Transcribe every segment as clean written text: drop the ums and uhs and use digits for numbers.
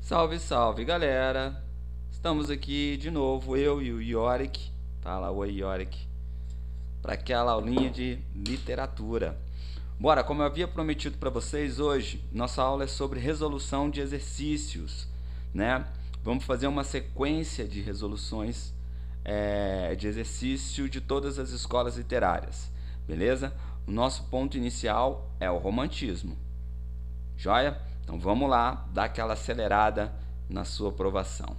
Salve, salve, galera! Estamos aqui de novo, eu e o Yorick. Fala, oi, Yorick. Para aquela aulinha de literatura. Bora, como eu havia prometido para vocês hoje, nossa aula é sobre resolução de exercícios, né? Vamos fazer uma sequência de resoluções de exercício de todas as escolas literárias, beleza? O nosso ponto inicial é o romantismo, joia? Então vamos lá, dar aquela acelerada na sua aprovação.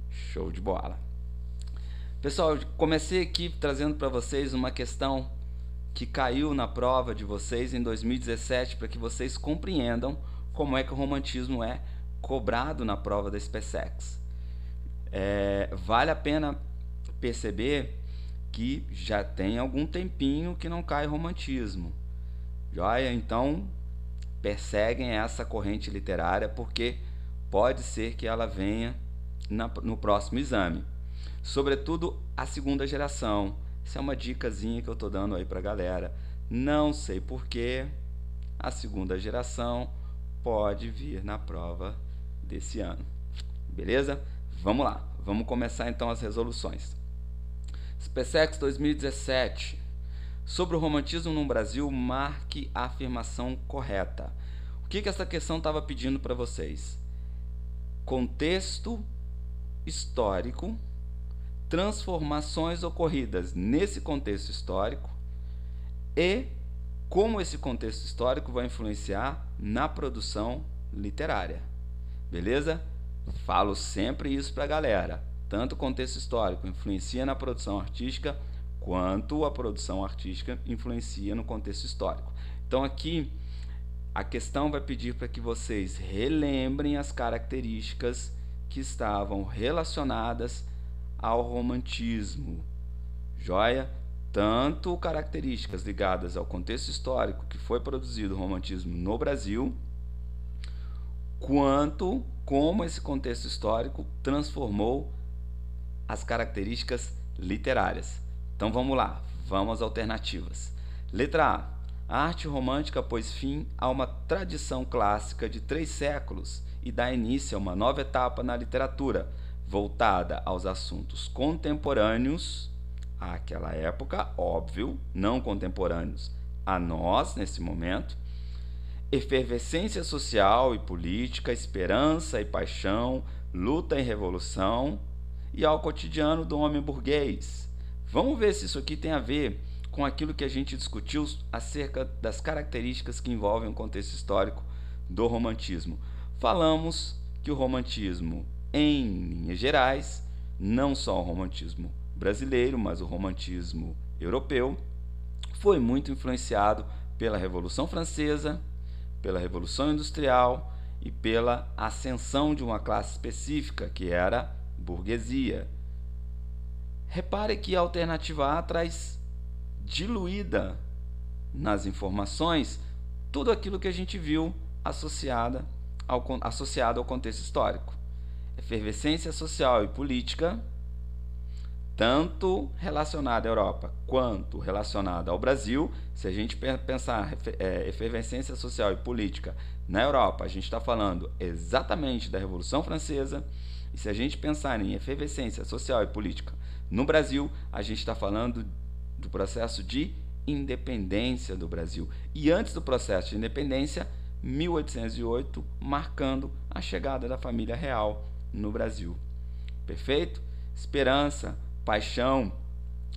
Show de bola. Pessoal, comecei aqui trazendo para vocês uma questão que caiu na prova de vocês em 2017 para que vocês compreendam como é que o romantismo é cobrado na prova da SpaceX. Vale a pena perceber que já tem algum tempinho que não cai romantismo, joia? Então perseguem essa corrente literária porque pode ser que ela venha no próximo exame, sobretudo a segunda geração. Essa é uma dicasinha que eu estou dando aí para a galera. Não sei porquê, a segunda geração pode vir na prova desse ano, beleza? Vamos lá, vamos começar então as resoluções. SpaceX 2017. Sobre o romantismo no Brasil, marque a afirmação correta. O que essa questão estava pedindo para vocês? Contexto histórico, transformações ocorridas nesse contexto histórico e como esse contexto histórico vai influenciar na produção literária. Beleza? Falo sempre isso para a galera. Tanto o contexto histórico influencia na produção artística, quanto a produção artística influencia no contexto histórico. Então aqui a questão vai pedir para que vocês relembrem as características que estavam relacionadas ao romantismo, joia? Tanto características ligadas ao contexto histórico que foi produzido o romantismo no Brasil, quanto como esse contexto histórico transformou as características literárias. Então vamos lá, vamos às alternativas. Letra A. A arte romântica pôs fim a uma tradição clássica de 3 séculos e dá início a uma nova etapa na literatura, voltada aos assuntos contemporâneos àquela época, óbvio, não contemporâneos a nós nesse momento, efervescência social e política, esperança e paixão, luta e revolução, e ao cotidiano do homem burguês. Vamos ver se isso aqui tem a ver com aquilo que a gente discutiu acerca das características que envolvem o contexto histórico do romantismo. Falamos que o romantismo, em linhas gerais, não só o romantismo brasileiro, mas o romantismo europeu, foi muito influenciado pela Revolução Francesa, pela Revolução Industrial e pela ascensão de uma classe específica, que era a burguesia. Repare que a alternativa A traz diluída nas informações tudo aquilo que a gente viu associado ao contexto histórico. Efervescência social e política, tanto relacionada à Europa quanto relacionada ao Brasil. Se a gente pensar efervescência social e política na Europa, a gente está falando exatamente da Revolução Francesa. E se a gente pensar em efervescência social e política no Brasil, a gente está falando do processo de independência do Brasil. E antes do processo de independência, 1808, marcando a chegada da família real no Brasil. Perfeito? Esperança, paixão,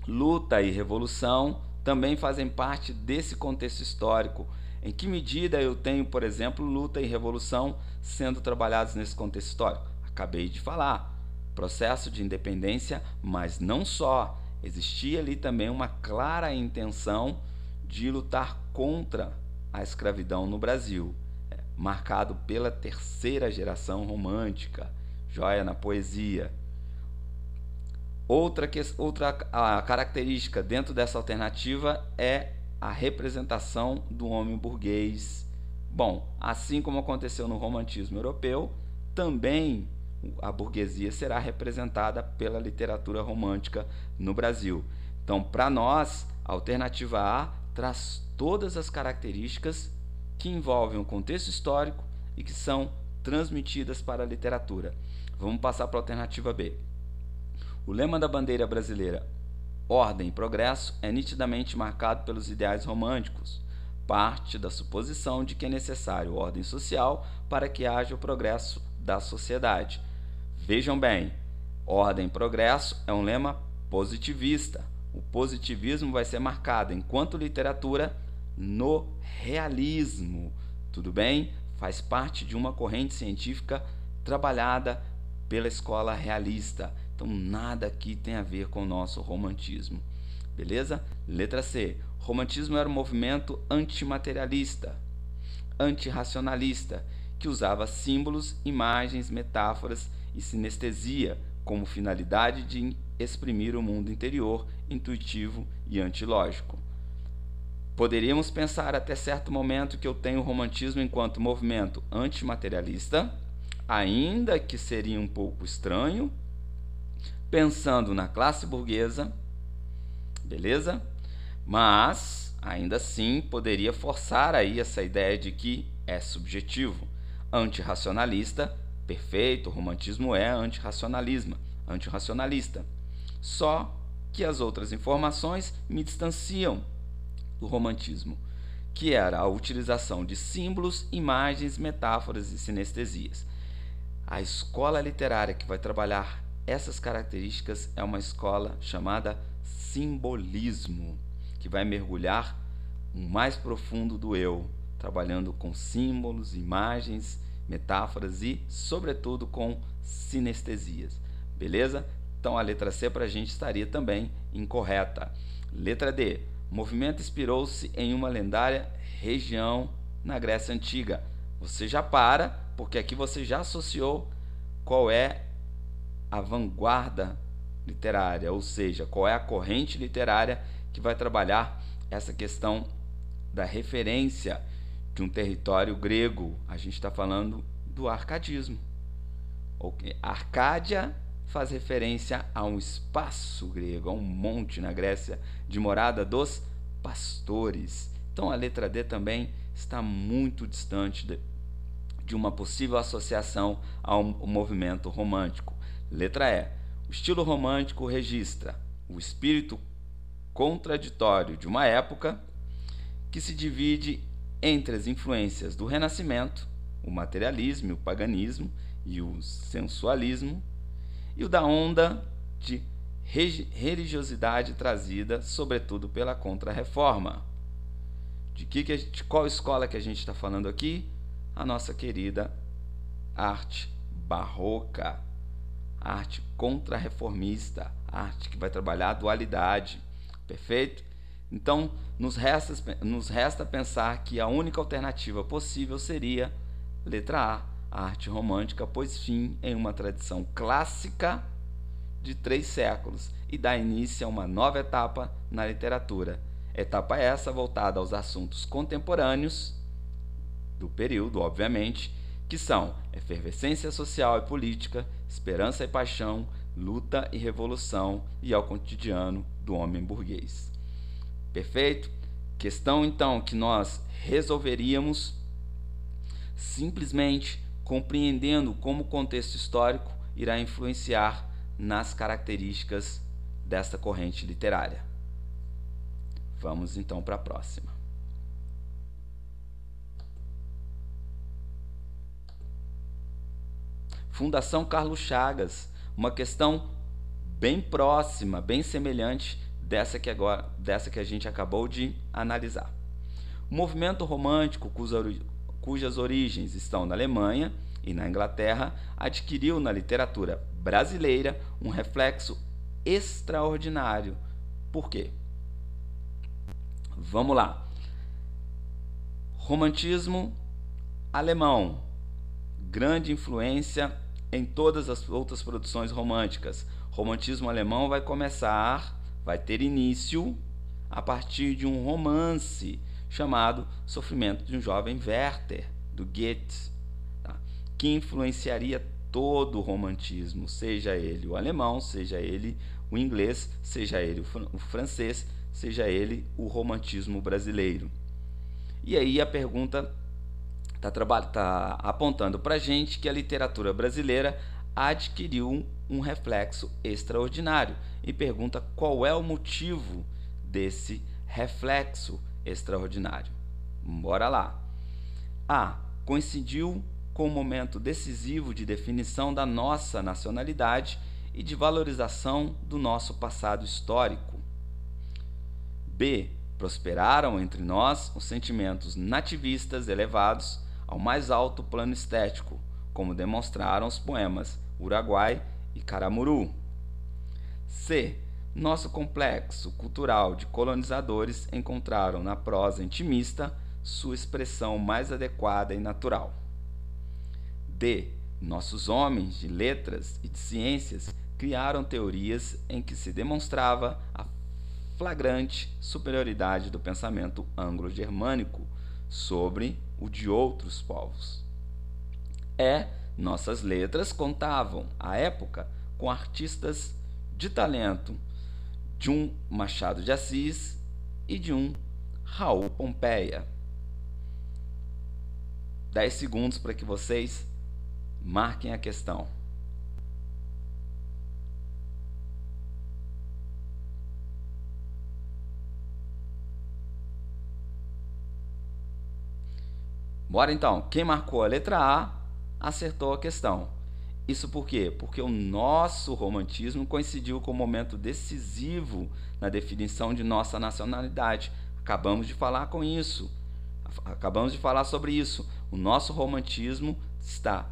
luta e revolução também fazem parte desse contexto histórico. Em que medida eu tenho, por exemplo, luta e revolução sendo trabalhados nesse contexto histórico? Acabei de falar, processo de independência, mas não só. Existia ali também uma clara intenção de lutar contra a escravidão no Brasil, marcado pela terceira geração romântica, joia na poesia. Outra característica dentro dessa alternativa é a representação do homem burguês. Bom, assim como aconteceu no romantismo europeu, também a burguesia será representada pela literatura romântica no Brasil. Então, para nós, a alternativa A traz todas as características que envolvem o contexto histórico e que são transmitidas para a literatura. Vamos passar para a alternativa B. O lema da bandeira brasileira, ordem e progresso, é nitidamente marcado pelos ideais românticos. Parte da suposição de que é necessário ordem social para que haja o progresso da sociedade. Vejam bem, ordem e progresso é um lema positivista. O positivismo vai ser marcado, enquanto literatura, no realismo. Tudo bem? Faz parte de uma corrente científica trabalhada pela escola realista. Então, nada aqui tem a ver com o nosso romantismo. Beleza? Letra C. Romantismo era um movimento antimaterialista, antirracionalista, que usava símbolos, imagens, metáforas e sinestesia como finalidade de exprimir o mundo interior, intuitivo e antilógico. Poderíamos pensar até certo momento que eu tenho o romantismo enquanto movimento antimaterialista, ainda que seria um pouco estranho, pensando na classe burguesa, beleza? Mas, ainda assim, poderia forçar aí essa ideia de que é subjetivo. Antirracionalista, perfeito, o romantismo é antirracionalista. Só que as outras informações me distanciam do romantismo, que era a utilização de símbolos, imagens, metáforas e sinestesias. A escola literária que vai trabalhar essas características é uma escola chamada simbolismo, que vai mergulhar no mais profundo do eu, trabalhando com símbolos, imagens, metáforas e, sobretudo, com sinestesias. Beleza? Então, a letra C para a gente estaria também incorreta. Letra D. O movimento inspirou-se em uma lendária região na Grécia Antiga. Você já para, porque aqui você já associou qual é a vanguarda literária, ou seja, qual é a corrente literária que vai trabalhar essa questão da referência de um território grego. A gente está falando do arcadismo. Arcádia faz referência a um espaço grego, a um monte na Grécia de morada dos pastores. Então a letra D também está muito distante de uma possível associação ao movimento romântico. Letra E. O estilo romântico registra o espírito contraditório de uma época que se divide entre as influências do Renascimento, o materialismo, o paganismo e o sensualismo, e o da onda de religiosidade trazida, sobretudo, pela Contra-Reforma. De qual escola que a gente está falando aqui? A nossa querida arte barroca, arte contra-reformista, arte que vai trabalhar a dualidade. Perfeito? Então, nos resta pensar que a única alternativa possível seria letra A, a arte romântica, pôs fim em uma tradição clássica de 3 séculos e dá início a uma nova etapa na literatura. Etapa essa voltada aos assuntos contemporâneos do período, obviamente, que são efervescência social e política, esperança e paixão, luta e revolução e ao cotidiano do homem burguês. Perfeito? Questão, então, que nós resolveríamos simplesmente compreendendo como o contexto histórico irá influenciar nas características desta corrente literária. Vamos, então, para a próxima. Fundação Carlos Chagas, uma questão bem próxima, bem semelhante dessa que a gente acabou de analisar. O movimento romântico, cujas origens estão na Alemanha e na Inglaterra, adquiriu na literatura brasileira um reflexo extraordinário. Por quê? Vamos lá. Romantismo alemão, grande influência em todas as outras produções românticas. Romantismo alemão vai ter início a partir de um romance chamado Sofrimento de um Jovem Werther, do Goethe, tá? Que influenciaria todo o romantismo, seja ele o alemão, seja ele o inglês, seja ele o francês, seja ele o romantismo brasileiro. E aí a pergunta tá apontando para a gente que a literatura brasileira adquiriu um reflexo extraordinário e pergunta qual é o motivo desse reflexo extraordinário. Bora lá. A. Coincidiu com o momento decisivo de definição da nossa nacionalidade e de valorização do nosso passado histórico. B. Prosperaram entre nós os sentimentos nativistas elevados ao mais alto plano estético, como demonstraram os poemas Uruguai e Caramuru. C. Nosso complexo cultural de colonizadores encontraram na prosa intimista sua expressão mais adequada e natural. D. Nossos homens de letras e de ciências criaram teorias em que se demonstrava a flagrante superioridade do pensamento anglo-germânico sobre o de outros povos. E. Nossas letras contavam, à época, com artistas de talento de um Machado de Assis e de um Raul Pompeia. 10 segundos para que vocês marquem a questão. Bora então. Quem marcou a letra A acertou a questão. Isso por quê? Porque o nosso romantismo coincidiu com o momento decisivo na definição de nossa nacionalidade. Acabamos de falar com isso. Acabamos de falar sobre isso. O nosso romantismo está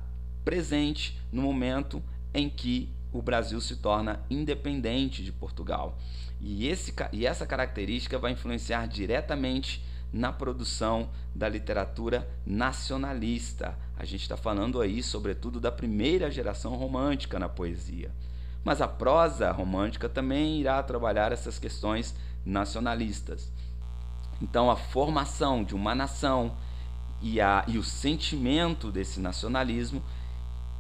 presente no momento em que o Brasil se torna independente de Portugal. E essa característica vai influenciar diretamente na produção da literatura nacionalista. A gente está falando aí, sobretudo, da primeira geração romântica na poesia. Mas a prosa romântica também irá trabalhar essas questões nacionalistas. Então, a formação de uma nação e o sentimento desse nacionalismo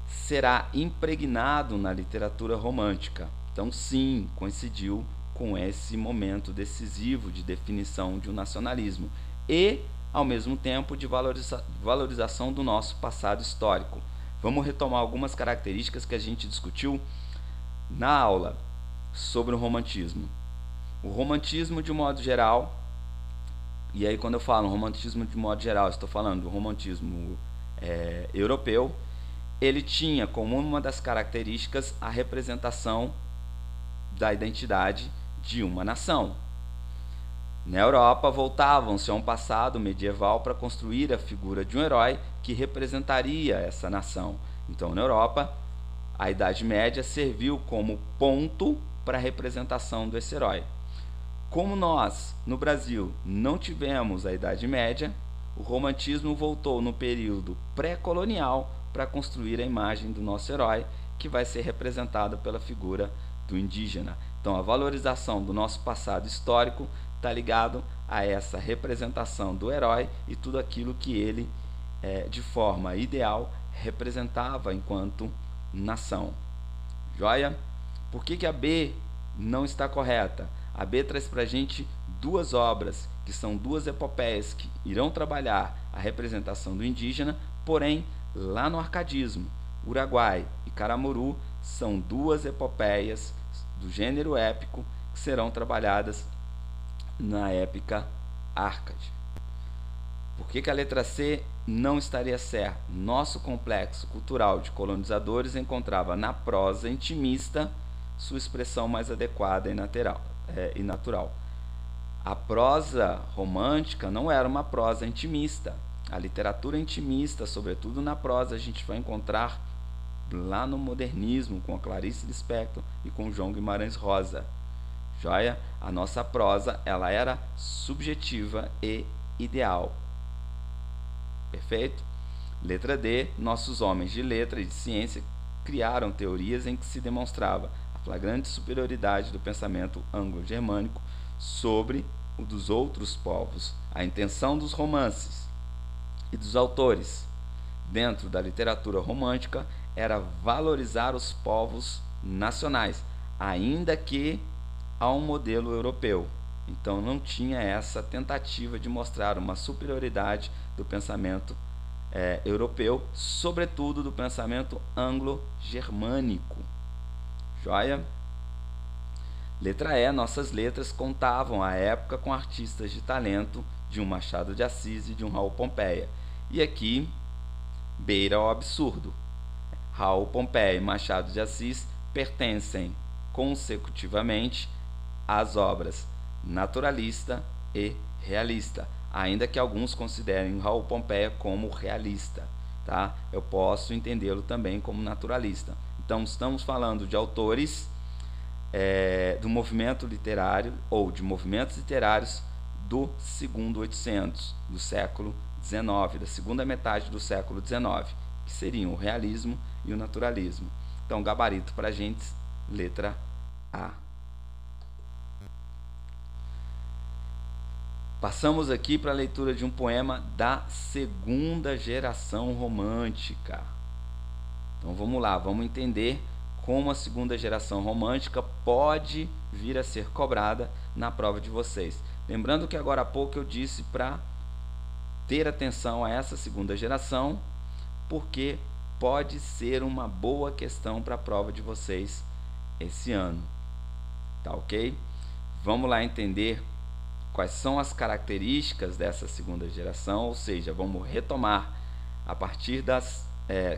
será impregnado na literatura romântica. Então, sim, coincidiu com esse momento decisivo de definição de um nacionalismo e, ao mesmo tempo, de valorização do nosso passado histórico. Vamos retomar algumas características que a gente discutiu na aula sobre o romantismo. O romantismo, de modo geral, e aí quando eu falo romantismo de modo geral, estou falando do romantismo europeu, ele tinha como uma das características a representação da identidade de uma nação. Na Europa, voltavam-se a um passado medieval para construir a figura de um herói que representaria essa nação. Então, na Europa, a Idade Média serviu como ponto para a representação desse herói. Como nós, no Brasil, não tivemos a Idade Média, o romantismo voltou no período pré-colonial para construir a imagem do nosso herói, que vai ser representada pela figura do indígena. Então, a valorização do nosso passado histórico está ligado a essa representação do herói e tudo aquilo que ele, de forma ideal, representava enquanto nação. Joia? Por que a B não está correta? A B traz para a gente duas obras, que são duas epopeias que irão trabalhar a representação do indígena, porém, lá no arcadismo, Uruguai e Caramuru são duas epopeias do gênero épico que serão trabalhadas na épica Arcade. Por que a letra C não estaria certa? Nosso complexo cultural de colonizadores encontrava na prosa intimista sua expressão mais adequada e natural. A prosa romântica não era uma prosa intimista. A literatura intimista, sobretudo na prosa, a gente vai encontrar lá no modernismo, com a Clarice Lispector e com João Guimarães Rosa. Joia? A nossa prosa, ela era subjetiva e ideal. Perfeito? Letra D. Nossos homens de letra e de ciência criaram teorias em que se demonstrava a flagrante superioridade do pensamento anglo-germânico sobre o dos outros povos. A intenção dos romances e dos autores dentro da literatura romântica era valorizar os povos nacionais, ainda que a um modelo europeu. Então não tinha essa tentativa de mostrar uma superioridade do pensamento europeu, sobretudo do pensamento anglo-germânico. Joia? Letra E, nossas letras contavam à época com artistas de talento de um Machado de Assis e de um Raul Pompeia. E aqui beira ao absurdo. Raul Pompeia e Machado de Assis pertencem consecutivamente às obras naturalista e realista, ainda que alguns considerem Raul Pompeia como realista, tá? Eu posso entendê-lo também como naturalista. Então, estamos falando de autores do movimento literário ou de movimentos literários do segundo 800, do século XIX, da segunda metade do século XIX, que seriam o realismo e o naturalismo. Então, gabarito para a gente, letra A. Passamos aqui para a leitura de um poema da segunda geração romântica. Então vamos lá, vamos entender como a segunda geração romântica pode vir a ser cobrada na prova de vocês. Lembrando que agora há pouco eu disse para ter atenção a essa segunda geração, porque pode ser uma boa questão para a prova de vocês esse ano. Tá ok? Vamos lá entender quais são as características dessa segunda geração, ou seja, vamos retomar a partir das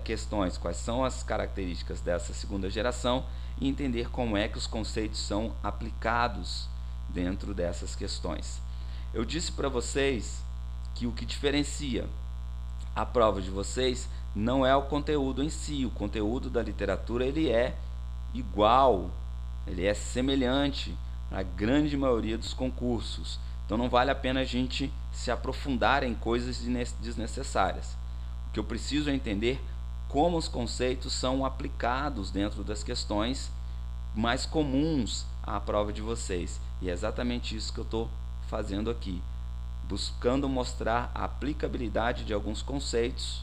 questões quais são as características dessa segunda geração e entender como é que os conceitos são aplicados dentro dessas questões. Eu disse para vocês que o que diferencia a prova de vocês não é o conteúdo em si. O conteúdo da literatura ele é igual, ele é semelhante à grande maioria dos concursos. Então não vale a pena a gente se aprofundar em coisas desnecessárias. O que eu preciso é entender como os conceitos são aplicados dentro das questões mais comuns à prova de vocês. E é exatamente isso que eu estou fazendo aqui, buscando mostrar a aplicabilidade de alguns conceitos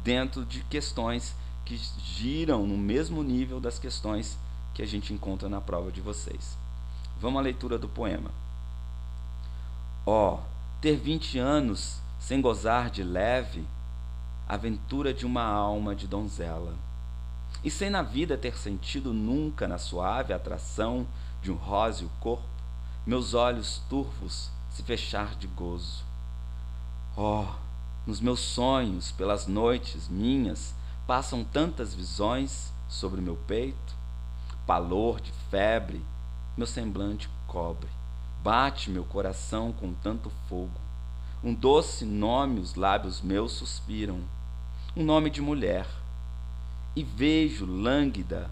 dentro de questões que giram no mesmo nível das questões que a gente encontra na prova de vocês. Vamos à leitura do poema. Ter 20 anos sem gozar de leve aventura de uma alma de donzela, e sem na vida ter sentido nunca na suave atração de um róseo corpo meus olhos turvos se fechar de gozo. Nos meus sonhos pelas noites minhas passam tantas visões sobre meu peito, palor de febre meu semblante cobre, bate meu coração com tanto fogo, um doce nome os lábios meus suspiram, um nome de mulher, e vejo lânguida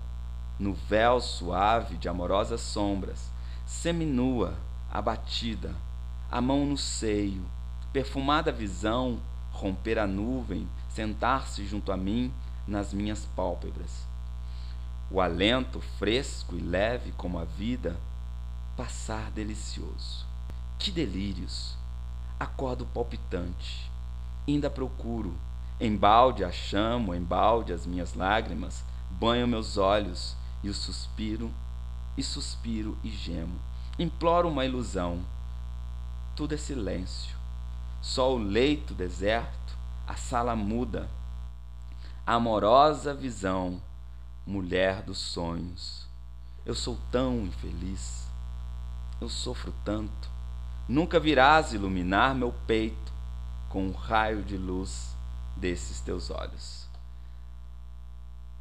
no véu suave de amorosas sombras, seminua, abatida, a mão no seio, perfumada visão, romper a nuvem, sentar-se junto a mim nas minhas pálpebras. O alento fresco e leve como a vida, passar delicioso. Que delírios! Acordo palpitante, ainda procuro, embalde a chamo, embalde as minhas lágrimas, banho meus olhos e o suspiro e gemo. Imploro uma ilusão, tudo é silêncio, só o leito deserto, a sala muda, a amorosa visão, mulher dos sonhos. Eu sou tão infeliz, eu sofro tanto, nunca virás iluminar meu peito com um raio de luz desses teus olhos.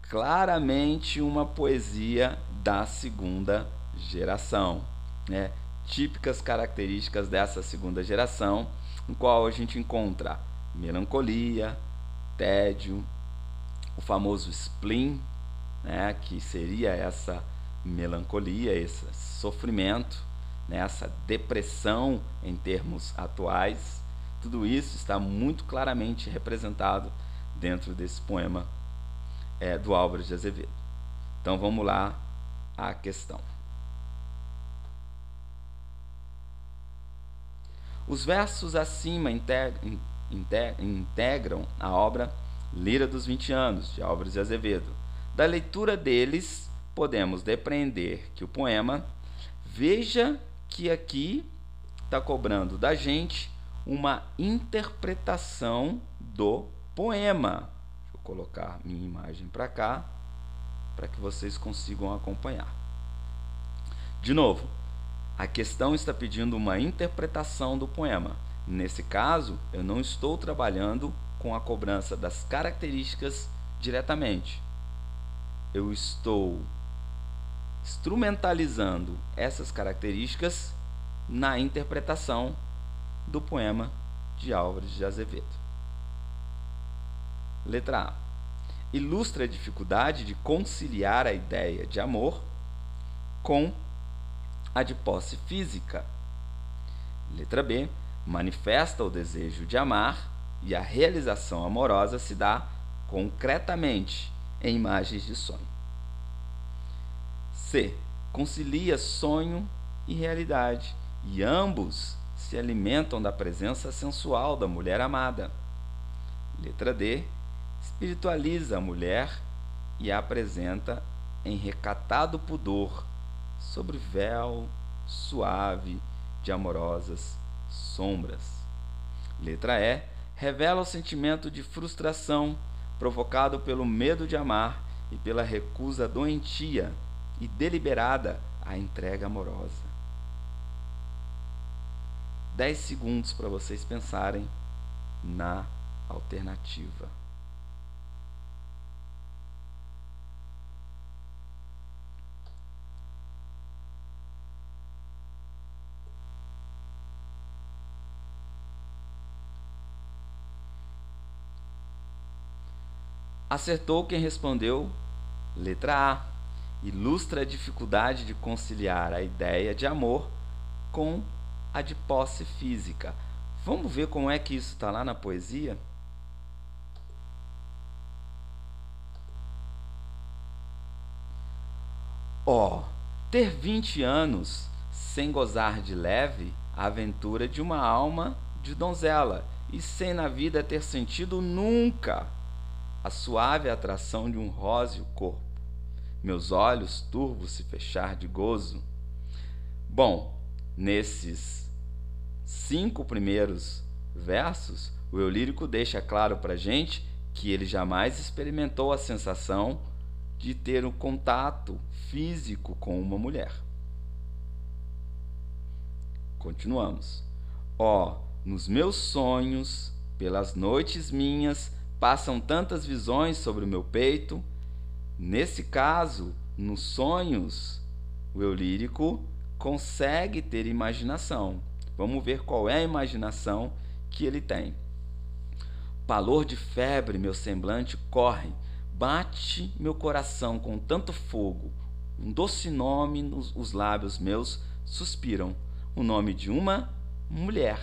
Claramente uma poesia da segunda geração, né? Típicas características dessa segunda geração, no qual a gente encontra melancolia, tédio, o famoso spleen, né? Que seria essa melancolia, esse sofrimento, né? Essa depressão em termos atuais. Tudo isso está muito claramente representado dentro desse poema do Álvares de Azevedo. Então vamos lá à questão. Os versos acima integram a obra Lira dos 20 Anos, de Álvares de Azevedo. Da leitura deles, podemos depreender que o poema, veja que aqui está cobrando da gente uma interpretação do poema. Deixa eu colocar minha imagem para cá, para que vocês consigam acompanhar. De novo, a questão está pedindo uma interpretação do poema. Nesse caso, eu não estou trabalhando com a cobrança das características diretamente. Eu estou instrumentalizando essas características na interpretação do poema de Álvares de Azevedo. Letra A. Ilustra a dificuldade de conciliar a ideia de amor com a de posse física. Letra B. Manifesta o desejo de amar e a realização amorosa se dá concretamente em imagens de sonho. C. Concilia sonho e realidade, e ambos se alimentam da presença sensual da mulher amada. Letra D. Espiritualiza a mulher e a apresenta em recatado pudor, sobre véu suave de amorosas sombras. Letra E. Revela o sentimento de frustração provocado pelo medo de amar e pela recusa doentia e deliberada à entrega amorosa. 10 segundos para vocês pensarem na alternativa. Acertou quem respondeu letra A. Ilustra a dificuldade de conciliar a ideia de amor com a de posse física. Vamos ver como é que isso está lá na poesia? Ter 20 anos sem gozar de leve a aventura de uma alma de donzela, e sem na vida ter sentido nunca a suave atração de um róseo corpo, meus olhos turvos se fechar de gozo. Bom, nesses 5 primeiros versos, o eu lírico deixa claro para a gente que ele jamais experimentou a sensação de ter um contato físico com uma mulher. Continuamos. Nos meus sonhos, pelas noites minhas, passam tantas visões sobre o meu peito. Nesse caso, nos sonhos, o eu lírico consegue ter imaginação. Vamos ver qual é a imaginação que ele tem. Pavor de febre, meu semblante corre, bate meu coração com tanto fogo. Um doce nome os lábios meus suspiram, o nome de uma mulher.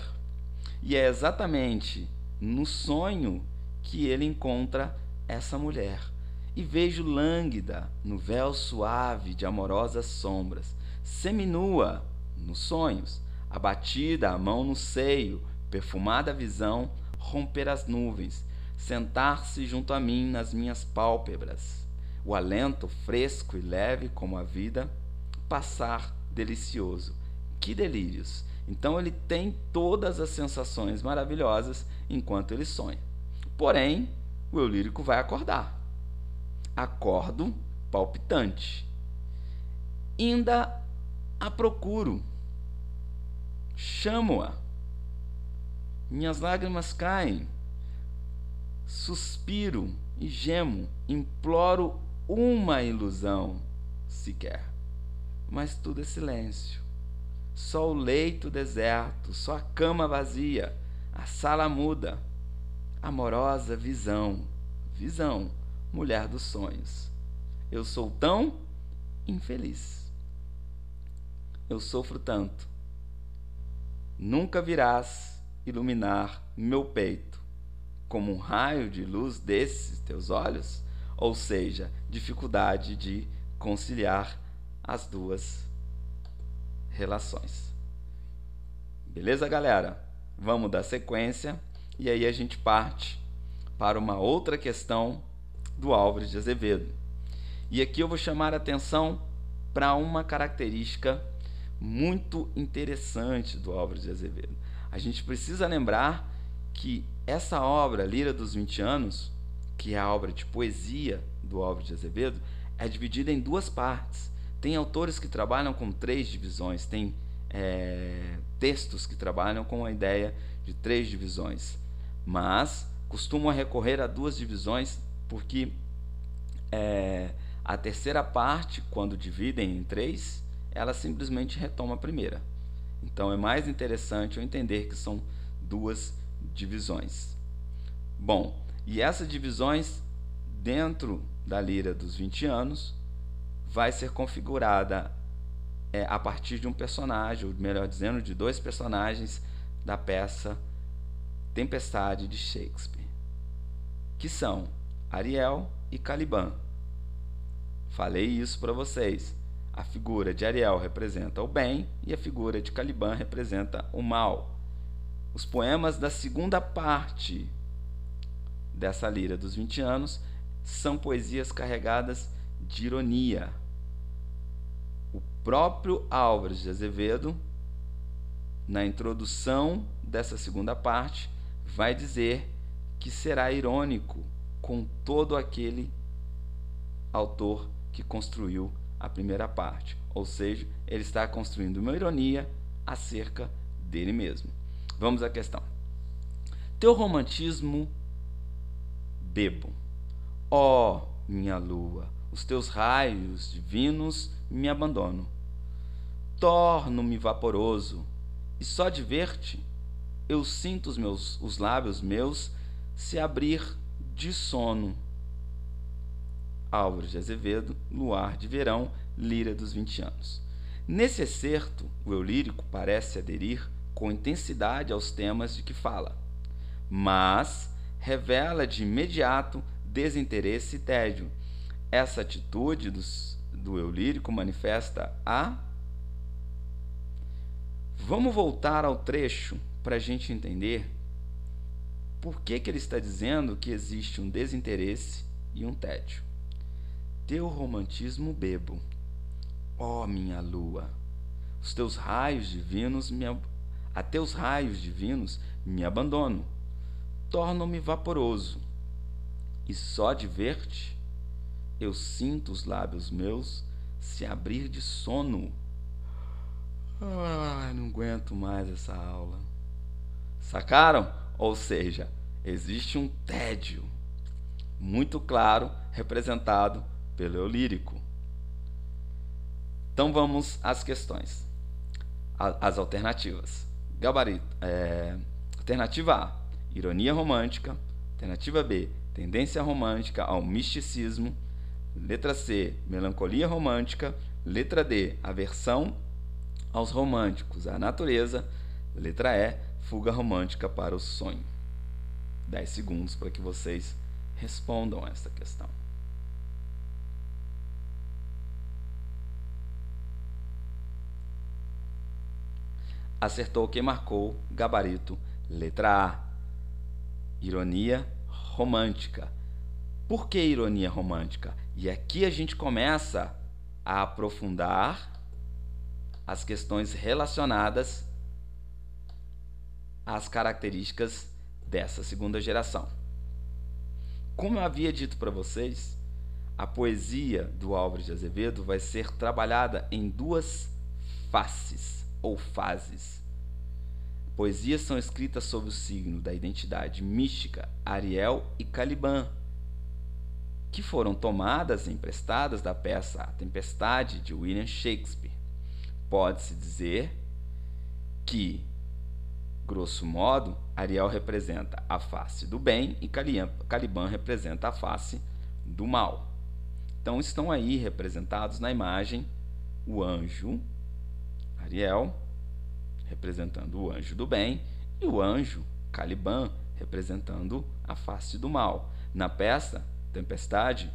E é exatamente no sonho que ele encontra essa mulher. E vejo lânguida, no véu suave de amorosas sombras, seminua nos sonhos, abatida a mão no seio, perfumada a visão, romper as nuvens, sentar-se junto a mim nas minhas pálpebras, o alento fresco e leve como a vida, passar delicioso. Que delírios! Então ele tem todas as sensações maravilhosas enquanto ele sonha. Porém, o eu lírico vai acordar. Acordo palpitante. Ainda a procuro. Chamo-a. Minhas lágrimas caem. Suspiro e gemo. Imploro uma ilusão sequer. Mas tudo é silêncio. Só o leito deserto, só a cama vazia, a sala muda. Amorosa visão, visão, mulher dos sonhos. Eu sou tão infeliz. Eu sofro tanto. Nunca virás iluminar meu peito como um raio de luz desses teus olhos, ou seja, dificuldade de conciliar as duas relações. Beleza, galera? Vamos dar sequência e aí a gente parte para uma outra questão do Álvares de Azevedo. E aqui eu vou chamar a atenção para uma característica muito interessante do Álvares de Azevedo. A gente precisa lembrar que essa obra, Lira dos 20 Anos, que é a obra de poesia do Álvares de Azevedo, é dividida em duas partes. Tem autores que trabalham com 3 divisões, tem textos que trabalham com a ideia de 3 divisões, mas costumam recorrer a 2 divisões porque a terceira parte, quando dividem em 3, ela simplesmente retoma a primeira. Então é mais interessante eu entender que são 2 divisões. Bom, e essas divisões dentro da Lira dos 20 Anos vai ser configurada a partir de um personagem, ou melhor dizendo, de 2 personagens da peça Tempestade de Shakespeare, que são Ariel e Caliban. Falei isso para vocês. A figura de Ariel representa o bem e a figura de Caliban representa o mal. Os poemas da segunda parte dessa Lira dos 20 Anos são poesias carregadas de ironia. O próprio Álvares de Azevedo, na introdução dessa segunda parte, vai dizer que será irônico com todo aquele autor que construiu a primeira parte. Ou seja, ele está construindo uma ironia acerca dele mesmo. Vamos à questão. Teu romantismo bebo. Ó, minha lua, os teus raios divinos me abandonam. Torno-me vaporoso, e só de ver-te, eu sinto os lábios meus se abrir de sono. Álvares de Azevedo, Luar de Verão, Lira dos 20 Anos. Nesse excerto, o eu lírico parece aderir com intensidade aos temas de que fala, mas revela de imediato desinteresse e tédio. Essa atitude do eu lírico manifesta a... Vamos voltar ao trecho para a gente entender por que ele está dizendo que existe um desinteresse e um tédio. Teu romantismo bebo, ó minha lua, os teus raios divinos a teus raios divinos me abandono, torno-me vaporoso, e só de ver-te eu sinto os lábios meus se abrir de sono. Não aguento mais essa aula. Sacaram? Ou seja, existe um tédio muito claro representado pelo eu lírico. Então vamos às questões, às alternativas. Gabarito. Alternativa A, ironia romântica. Alternativa B, tendência romântica ao misticismo. Letra C, melancolia romântica. Letra D, aversão aos românticos, à natureza. Letra E, fuga romântica para o sonho. 10 segundos para que vocês respondam a esta questão. Acertou quem marcou. Gabarito, letra A, ironia romântica. Por que ironia romântica? E aqui a gente começa a aprofundar as questões relacionadas às características dessa segunda geração. Como eu havia dito para vocês, a poesia do Álvares de Azevedo vai ser trabalhada em 2 faces ou fases. Poesias são escritas sob o signo da identidade mística Ariel e Caliban, que foram tomadas e emprestadas da peça A Tempestade de William Shakespeare. Pode-se dizer que, grosso modo, Ariel representa a face do bem e Caliban representa a face do mal. Então estão aí representados na imagem o anjo, Ariel, representando o anjo do bem, e o anjo, Caliban, representando a face do mal. Na peça Tempestade,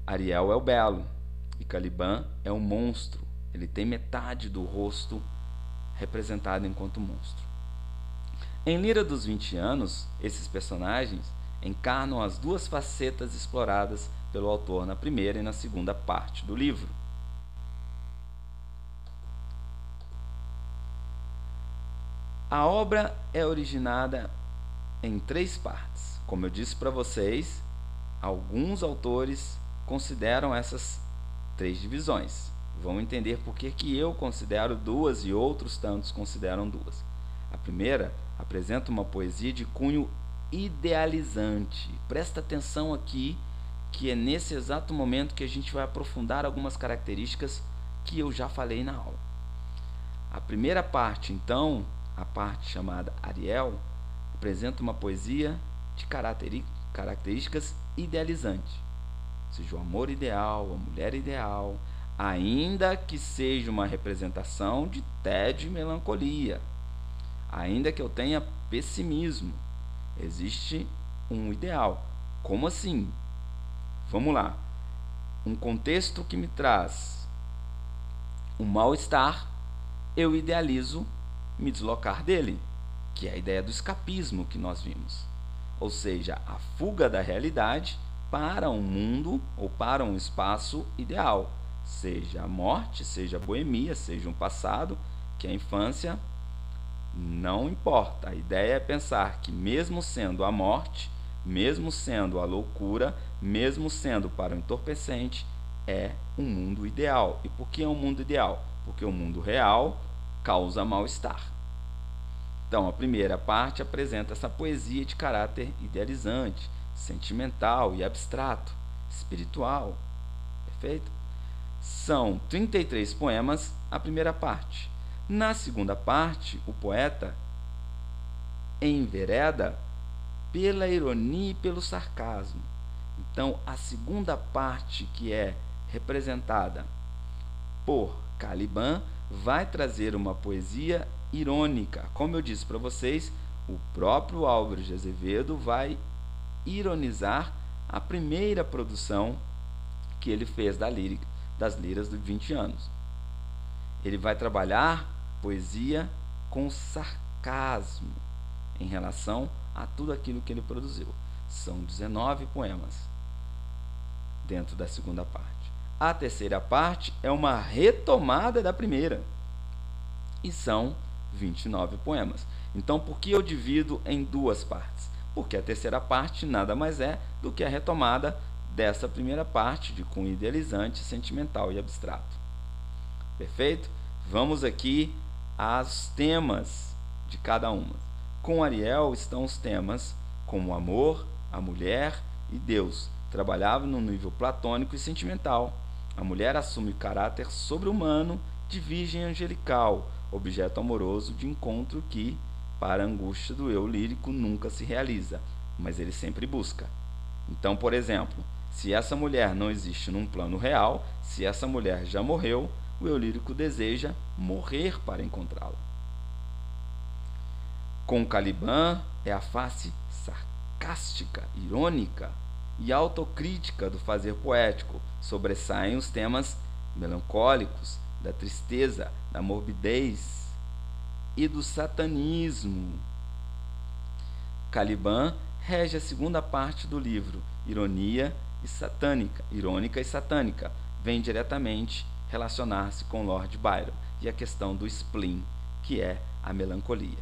Ariel é o belo e Caliban é o monstro. Ele tem metade do rosto representado enquanto monstro. Em Lira dos 20 Anos, esses personagens encarnam as 2 facetas exploradas pelo autor na primeira e na segunda parte do livro. A obra é originada em 3 partes. Como eu disse para vocês, alguns autores consideram essas 3 divisões. Vamos entender por que eu considero 2 e outros tantos consideram 2. A primeira apresenta uma poesia de cunho idealizante. Presta atenção aqui, que é nesse exato momento que a gente vai aprofundar algumas características que eu já falei na aula. A primeira parte, então, a parte chamada Ariel, apresenta uma poesia de características idealizantes. Ou seja, o amor ideal, a mulher ideal, ainda que seja uma representação de tédio e melancolia, ainda que eu tenha pessimismo, existe um ideal. Como assim? Vamos lá. Um contexto que me traz um mal-estar, eu idealizo me deslocar dele, que é a ideia do escapismo que nós vimos. Ou seja, a fuga da realidade para um mundo ou para um espaço ideal, seja a morte, seja a boemia, seja um passado, que a infância não importa. A ideia é pensar que mesmo sendo a morte, mesmo sendo a loucura, mesmo sendo para o entorpecente, é um mundo ideal. E por que é um mundo ideal? Porque o mundo real causa mal-estar. Então, a primeira parte apresenta essa poesia de caráter idealizante, sentimental e abstrato, espiritual. Perfeito? São 33 poemas a primeira parte. Na segunda parte, o poeta envereda pela ironia e pelo sarcasmo. Então, a segunda parte, que é representada por Caliban, vai trazer uma poesia irônica. Como eu disse para vocês, o próprio Álvares de Azevedo vai ironizar a primeira produção que ele fez das liras de 20 anos. Ele vai trabalhar poesia com sarcasmo em relação a tudo aquilo que ele produziu. São 19 poemas dentro da segunda parte. A terceira parte é uma retomada da primeira e são 29 poemas. Então, por que eu divido em 2 partes? Porque a terceira parte nada mais é do que a retomada dessa primeira parte de cunho idealizante, sentimental e abstrato. Perfeito? Vamos aqui aos temas de cada uma. Com Ariel estão os temas como o amor, a mulher e Deus, trabalhava no nível platônico e sentimental. A mulher assume o caráter sobre-humano de virgem angelical, objeto amoroso de encontro que, para a angústia do eu lírico, nunca se realiza, mas ele sempre busca. Então, por exemplo, se essa mulher não existe num plano real, se essa mulher já morreu, o eu lírico deseja morrer para encontrá-la. Com Caliban é a face sarcástica, irônica e autocrítica do fazer poético. Sobressaem os temas melancólicos, da tristeza, da morbidez e do satanismo. Caliban rege a segunda parte do livro, irônica e satânica, vem diretamente relacionar-se com Lord Byron e a questão do spleen, que é a melancolia.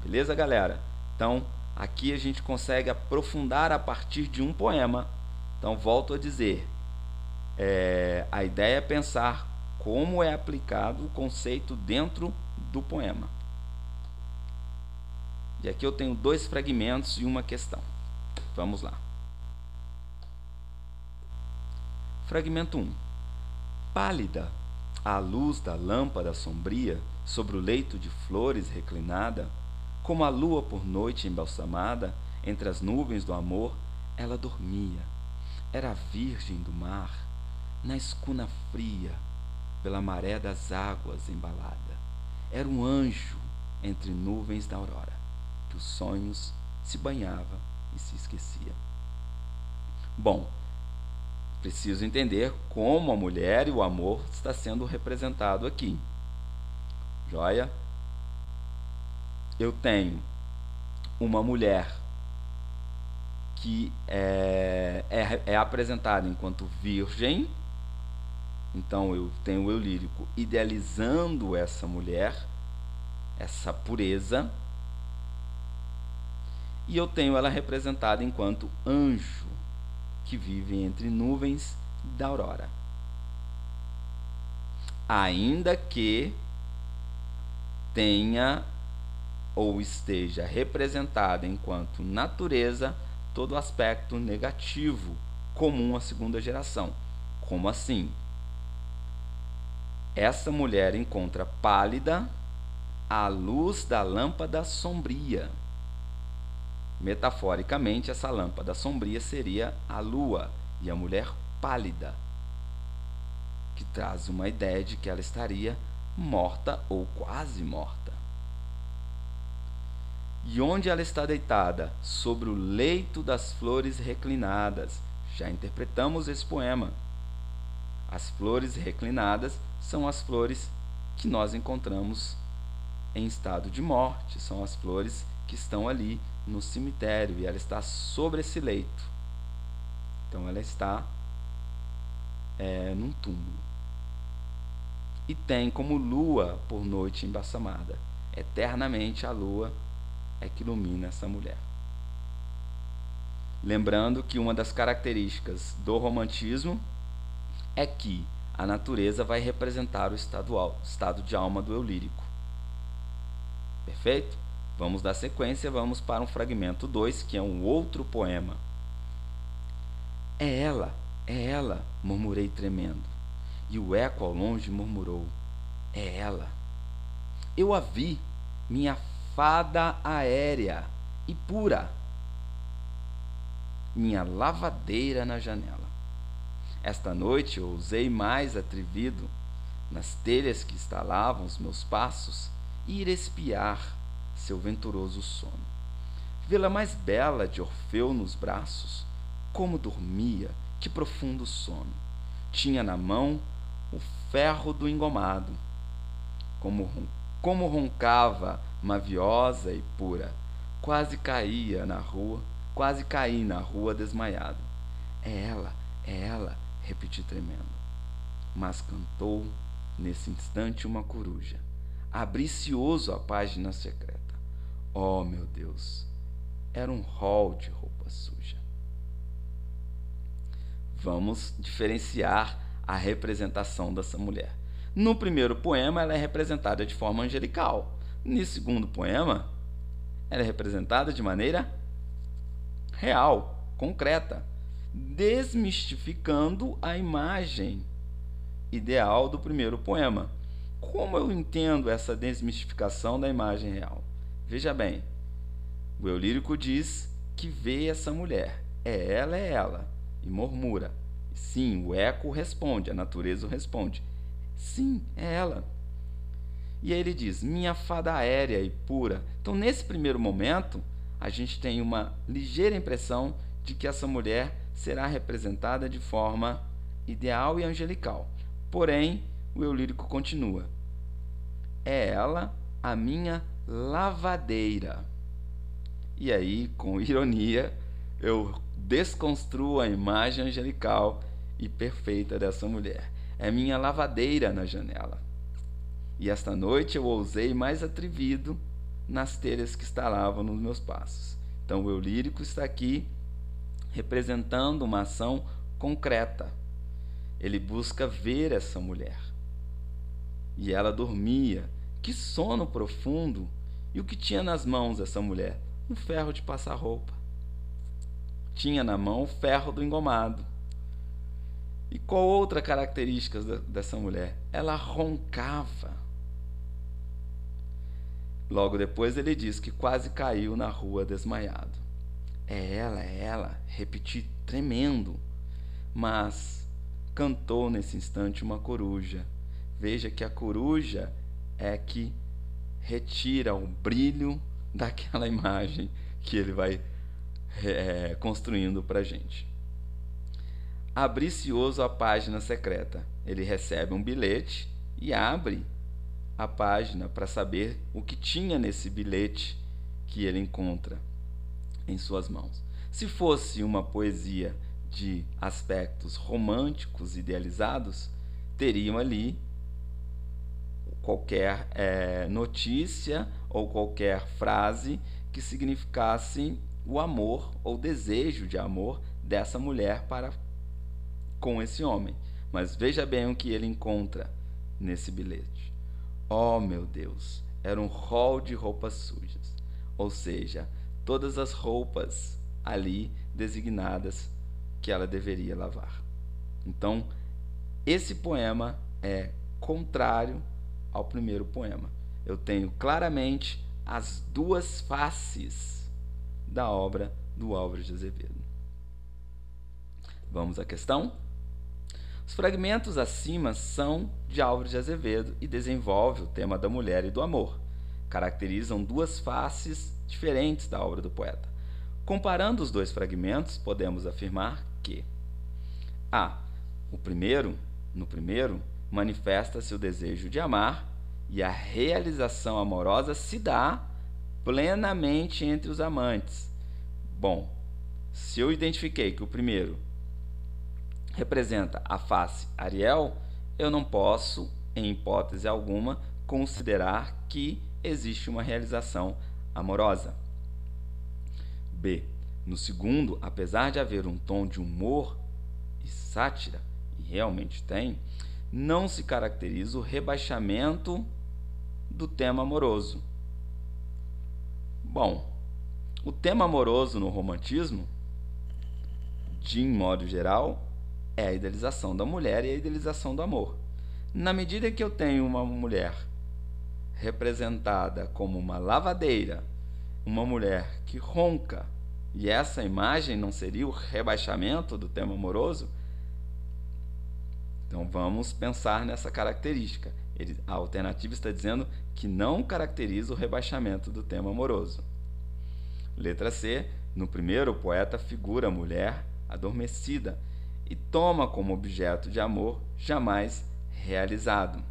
Beleza, galera? Então, aqui a gente consegue aprofundar a partir de um poema. Então, volto a dizer, a ideia é pensar como é aplicado o conceito dentro do poema. E aqui eu tenho 2 fragmentos e uma questão. Vamos lá. Fragmento 1. Pálida, à luz da lâmpada sombria, sobre o leito de flores reclinada, como a lua por noite embalsamada, entre as nuvens do amor, ela dormia. Era a virgem do mar, na escuna fria, pela maré das águas embalada. Era um anjo entre nuvens da aurora, que os sonhos se banhava e se esquecia. Bom, preciso entender como a mulher e o amor está sendo representado aqui. Joia? Eu tenho uma mulher que é apresentada enquanto virgem. Então eu tenho o eu lírico idealizando essa mulher, essa pureza, e eu tenho ela representada enquanto anjo, que vive entre nuvens da aurora. Ainda que tenha ou esteja representada enquanto natureza todo aspecto negativo comum à segunda geração. Como assim? Essa mulher encontra pálida a luz da lâmpada sombria. Metaforicamente, essa lâmpada sombria seria a lua e a mulher pálida, que traz uma ideia de que ela estaria morta ou quase morta. E onde ela está deitada? Sobre o leito das flores reclinadas. Já interpretamos esse poema. As flores reclinadas são as flores que nós encontramos em estado de morte, são as flores que estão ali no cemitério, e ela está sobre esse leito. Então ela está num túmulo. E tem como lua por noite embalsamada. Eternamente a lua é que ilumina essa mulher. Lembrando que uma das características do romantismo é que a natureza vai representar o estado de alma do eu lírico. Perfeito? Vamos dar sequência, vamos para um fragmento 2, que é um outro poema. É ela, murmurei tremendo, e o eco ao longe murmurou, é ela. Eu a vi, minha fada aérea e pura, minha lavadeira na janela. Esta noite eu ousei mais atrevido, nas telhas que estalavam os meus passos, ir espiar seu venturoso sono. Vê-la mais bela de Orfeu nos braços, como dormia, que profundo sono. Tinha na mão o ferro do engomado, como roncava, maviosa e pura. Quase caí na rua desmaiado. É ela, repeti tremendo. Mas cantou nesse instante uma coruja. Abri cioso a página secreta. Oh, meu Deus, era um rol de roupa suja. Vamos diferenciar a representação dessa mulher. No primeiro poema, ela é representada de forma angelical. No segundo poema, ela é representada de maneira real, concreta, desmistificando a imagem ideal do primeiro poema. Como eu entendo essa desmistificação da imagem real? Veja bem, o eu lírico diz que vê essa mulher. É ela, e murmura. Sim, o eco responde, a natureza responde. Sim, é ela. E aí ele diz, minha fada aérea e pura. Então, nesse primeiro momento, a gente tem uma ligeira impressão de que essa mulher será representada de forma ideal e angelical. Porém, o eu lírico continua. É ela a minha lavadeira. E aí, com ironia, eu desconstruo a imagem angelical e perfeita dessa mulher. É minha lavadeira na janela. E esta noite eu ousei mais atrevido nas telhas que estalavam nos meus passos. Então o eu lírico está aqui representando uma ação concreta. Ele busca ver essa mulher. E ela dormia. Que sono profundo! E o que tinha nas mãos essa mulher? Um ferro de passar roupa. Tinha na mão o ferro do engomado. E qual outra característica dessa mulher? Ela roncava. Logo depois ele diz que quase caiu na rua desmaiado. É ela, repeti tremendo. Mas cantou nesse instante uma coruja. Veja que a coruja é que retira o brilho daquela imagem que ele vai construindo para a gente. Abri cioso a página secreta. Ele recebe um bilhete e abre a página para saber o que tinha nesse bilhete que ele encontra em suas mãos. Se fosse uma poesia de aspectos românticos idealizados, teriam ali qualquer notícia ou qualquer frase que significasse o amor ou desejo de amor dessa mulher para com esse homem. Mas veja bem o que ele encontra nesse bilhete. Oh, meu Deus, era um rol de roupas sujas, ou seja, todas as roupas ali designadas que ela deveria lavar. Então, esse poema é contrário ao primeiro poema. Eu tenho claramente as duas faces da obra do Álvares de Azevedo. Vamos à questão? Os fragmentos acima são de Álvares de Azevedo e desenvolvem o tema da mulher e do amor. Caracterizam duas faces diferentes da obra do poeta. Comparando os dois fragmentos, podemos afirmar que no primeiro, manifesta-se o desejo de amar e a realização amorosa se dá plenamente entre os amantes. Bom, se eu identifiquei que o primeiro representa a face Ariel, eu não posso, em hipótese alguma, considerar que existe uma realização amorosa. B. No segundo, apesar de haver um tom de humor e sátira, e realmente tem, não se caracteriza o rebaixamento do tema amoroso. Bom, o tema amoroso no romantismo, de modo geral, é a idealização da mulher e a idealização do amor. Na medida que eu tenho uma mulher representada como uma lavadeira, uma mulher que ronca, e essa imagem não seria o rebaixamento do tema amoroso? Então vamos pensar nessa característica. A alternativa está dizendo que não caracteriza o rebaixamento do tema amoroso. Letra C. No primeiro, o poeta figura a mulher adormecida e toma como objeto de amor jamais realizado.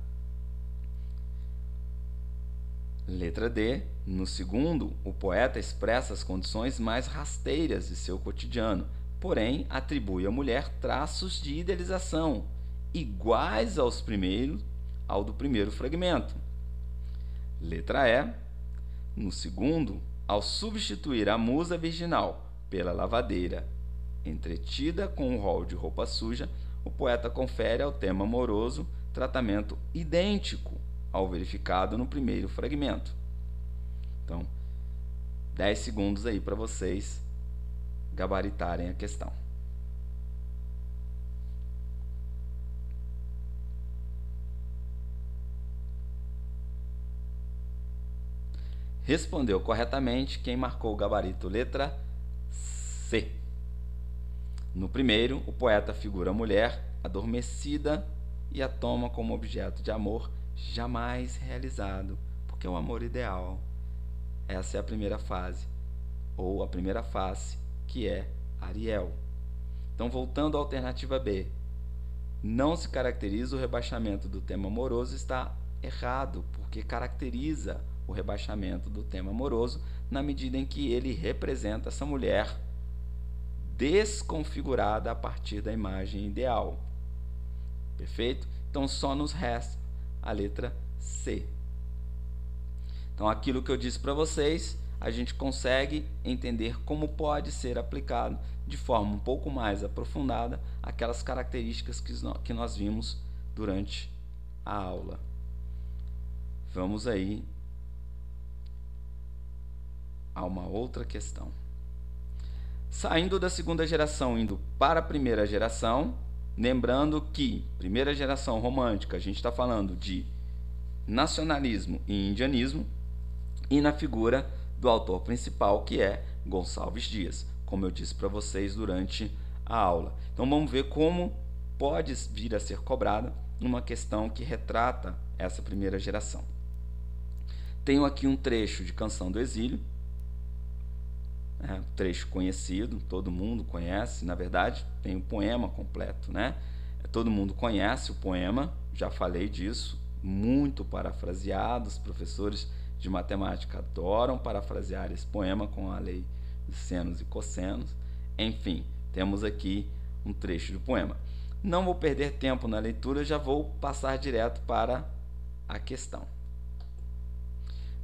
Letra D. No segundo, o poeta expressa as condições mais rasteiras de seu cotidiano, porém atribui à mulher traços de idealização, iguais ao do primeiro fragmento. Letra E. No segundo, ao substituir a musa virginal pela lavadeira entretida com um rol de roupa suja, o poeta confere ao tema amoroso tratamento idêntico ao verificado no primeiro fragmento. Então, 10 segundos aí para vocês gabaritarem a questão. Respondeu corretamente quem marcou o gabarito letra C. No primeiro, o poeta figura a mulher adormecida e a toma como objeto de amor jamais realizado, porque é um amor ideal. Essa é a primeira fase, ou a primeira face, que é Ariel. Então, voltando à alternativa B, não se caracteriza o rebaixamento do tema amoroso, está errado, porque caracteriza o rebaixamento do tema amoroso na medida em que ele representa essa mulher desconfigurada a partir da imagem ideal. Perfeito? Então só nos resta a letra C. Então aquilo que eu disse para vocês, a gente consegue entender como pode ser aplicado de forma um pouco mais aprofundada aquelas características que nós vimos durante a aula. Vamos aí a uma outra questão. Saindo da segunda geração, indo para a primeira geração, lembrando que primeira geração romântica, a gente está falando de nacionalismo e indianismo, e na figura do autor principal, que é Gonçalves Dias, como eu disse para vocês durante a aula. Então vamos ver como pode vir a ser cobrada uma questão que retrata essa primeira geração. Tenho aqui um trecho de Canção do Exílio, trecho conhecido, todo mundo conhece, na verdade tem um poema completo, né? Todo mundo conhece o poema, já falei disso, muito parafraseado, os professores de matemática adoram parafrasear esse poema com a lei de senos e cossenos. Enfim, temos aqui um trecho do poema. Não vou perder tempo na leitura, já vou passar direto para a questão.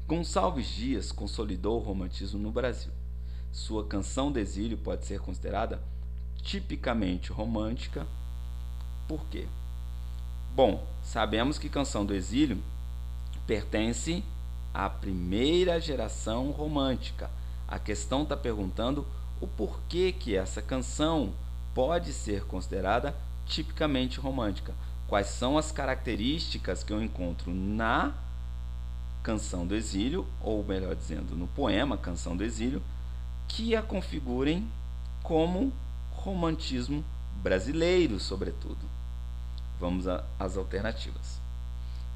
Gonçalves Dias consolidou o romantismo no Brasil. Sua canção de exílio pode ser considerada tipicamente romântica. Por quê? Bom, sabemos que Canção do Exílio pertence à primeira geração romântica. A questão está perguntando o porquê que essa canção pode ser considerada tipicamente romântica. Quais são as características que eu encontro na Canção do Exílio, ou melhor dizendo, no poema Canção do Exílio, que a configurem como romantismo brasileiro, sobretudo. Vamos às alternativas.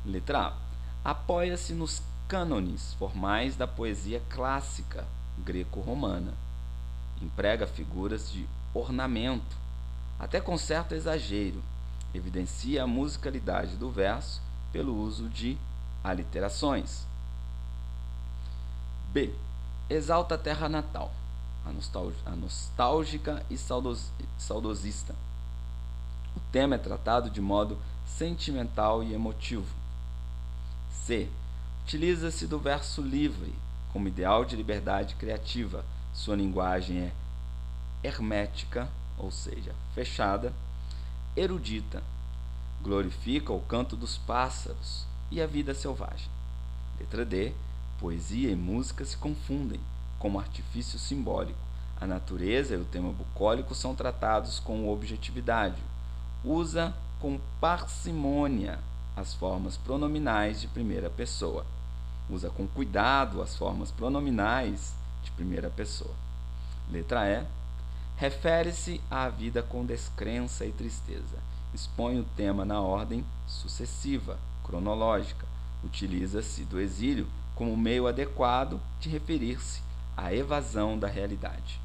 Letra A. Apoia-se nos cânones formais da poesia clássica greco-romana. Emprega figuras de ornamento, até com certo exagero. Evidencia a musicalidade do verso pelo uso de aliterações. B. Exalta a terra natal, a nostálgica e saudosista. O tema é tratado de modo sentimental e emotivo. C. Utiliza-se do verso livre como ideal de liberdade criativa. Sua linguagem é hermética, ou seja, fechada, erudita. Glorifica o canto dos pássaros e a vida selvagem. Letra D. Poesia e música se confundem como artifício simbólico. A natureza e o tema bucólico são tratados com objetividade. Usa com parcimônia as formas pronominais de primeira pessoa. Usa com cuidado as formas pronominais de primeira pessoa. Letra E. Refere-se à vida com descrença e tristeza. Expõe o tema na ordem sucessiva, cronológica. Utiliza-se do exílio como meio adequado de referir-se à evasão da realidade.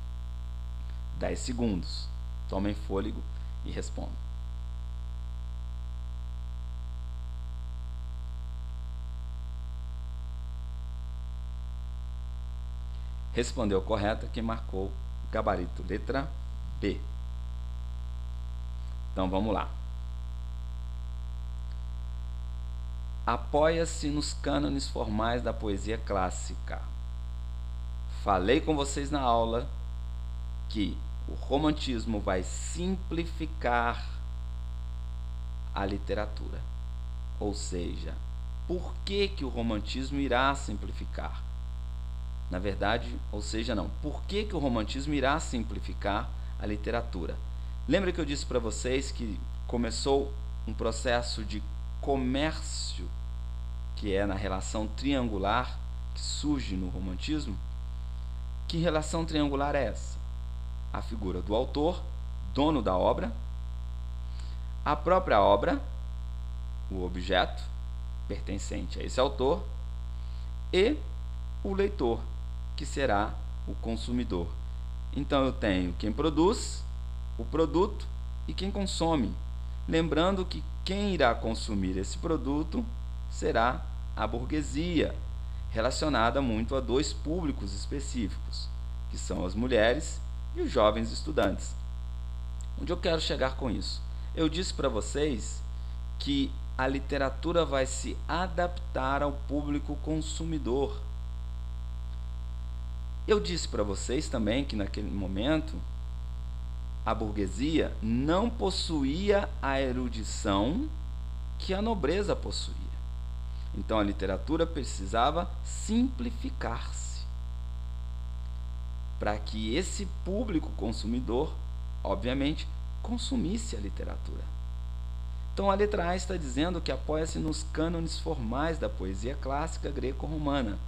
10 segundos. Tomem fôlego e respondam. Respondeu correta quem marcou gabarito letra B. Então vamos lá. Apoia-se nos cânones formais da poesia clássica. Falei com vocês na aula que o romantismo vai simplificar a literatura. Ou seja, por que o romantismo irá simplificar? Na verdade, ou seja, não. Por que o romantismo irá simplificar a literatura? Lembra que eu disse para vocês que começou um processo de comércio, que é na relação triangular que surge no romantismo? Que relação triangular é essa? A figura do autor, dono da obra, a própria obra, o objeto pertencente a esse autor, e o leitor, que será o consumidor. Então eu tenho quem produz o produto e quem consome. Lembrando que quem irá consumir esse produto será a burguesia, relacionada muito a dois públicos específicos, que são as mulheres e os jovens estudantes. Onde eu quero chegar com isso? Eu disse para vocês que a literatura vai se adaptar ao público consumidor. Eu disse para vocês também que naquele momento a burguesia não possuía a erudição que a nobreza possuía. Então a literatura precisava simplificar-se para que esse público consumidor, obviamente, consumisse a literatura. Então a letra A está dizendo que apoia-se nos cânones formais da poesia clássica greco-romana.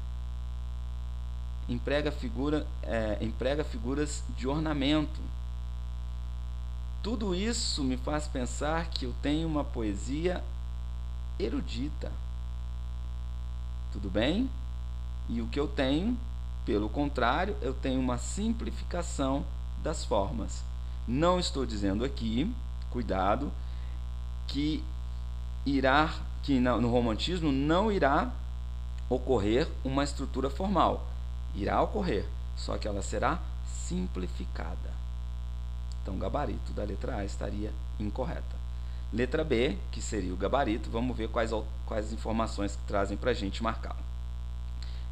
Emprega figuras de ornamento. Tudo isso me faz pensar que eu tenho uma poesia erudita. Tudo bem? E o que eu tenho, pelo contrário, eu tenho uma simplificação das formas. Não estou dizendo aqui, cuidado, que no romantismo não irá ocorrer uma estrutura formal. Irá ocorrer, só que ela será simplificada. Então o gabarito da letra A estaria incorreta. Letra B, que seria o gabarito, vamos ver quais informações que trazem para a gente marcá-lo.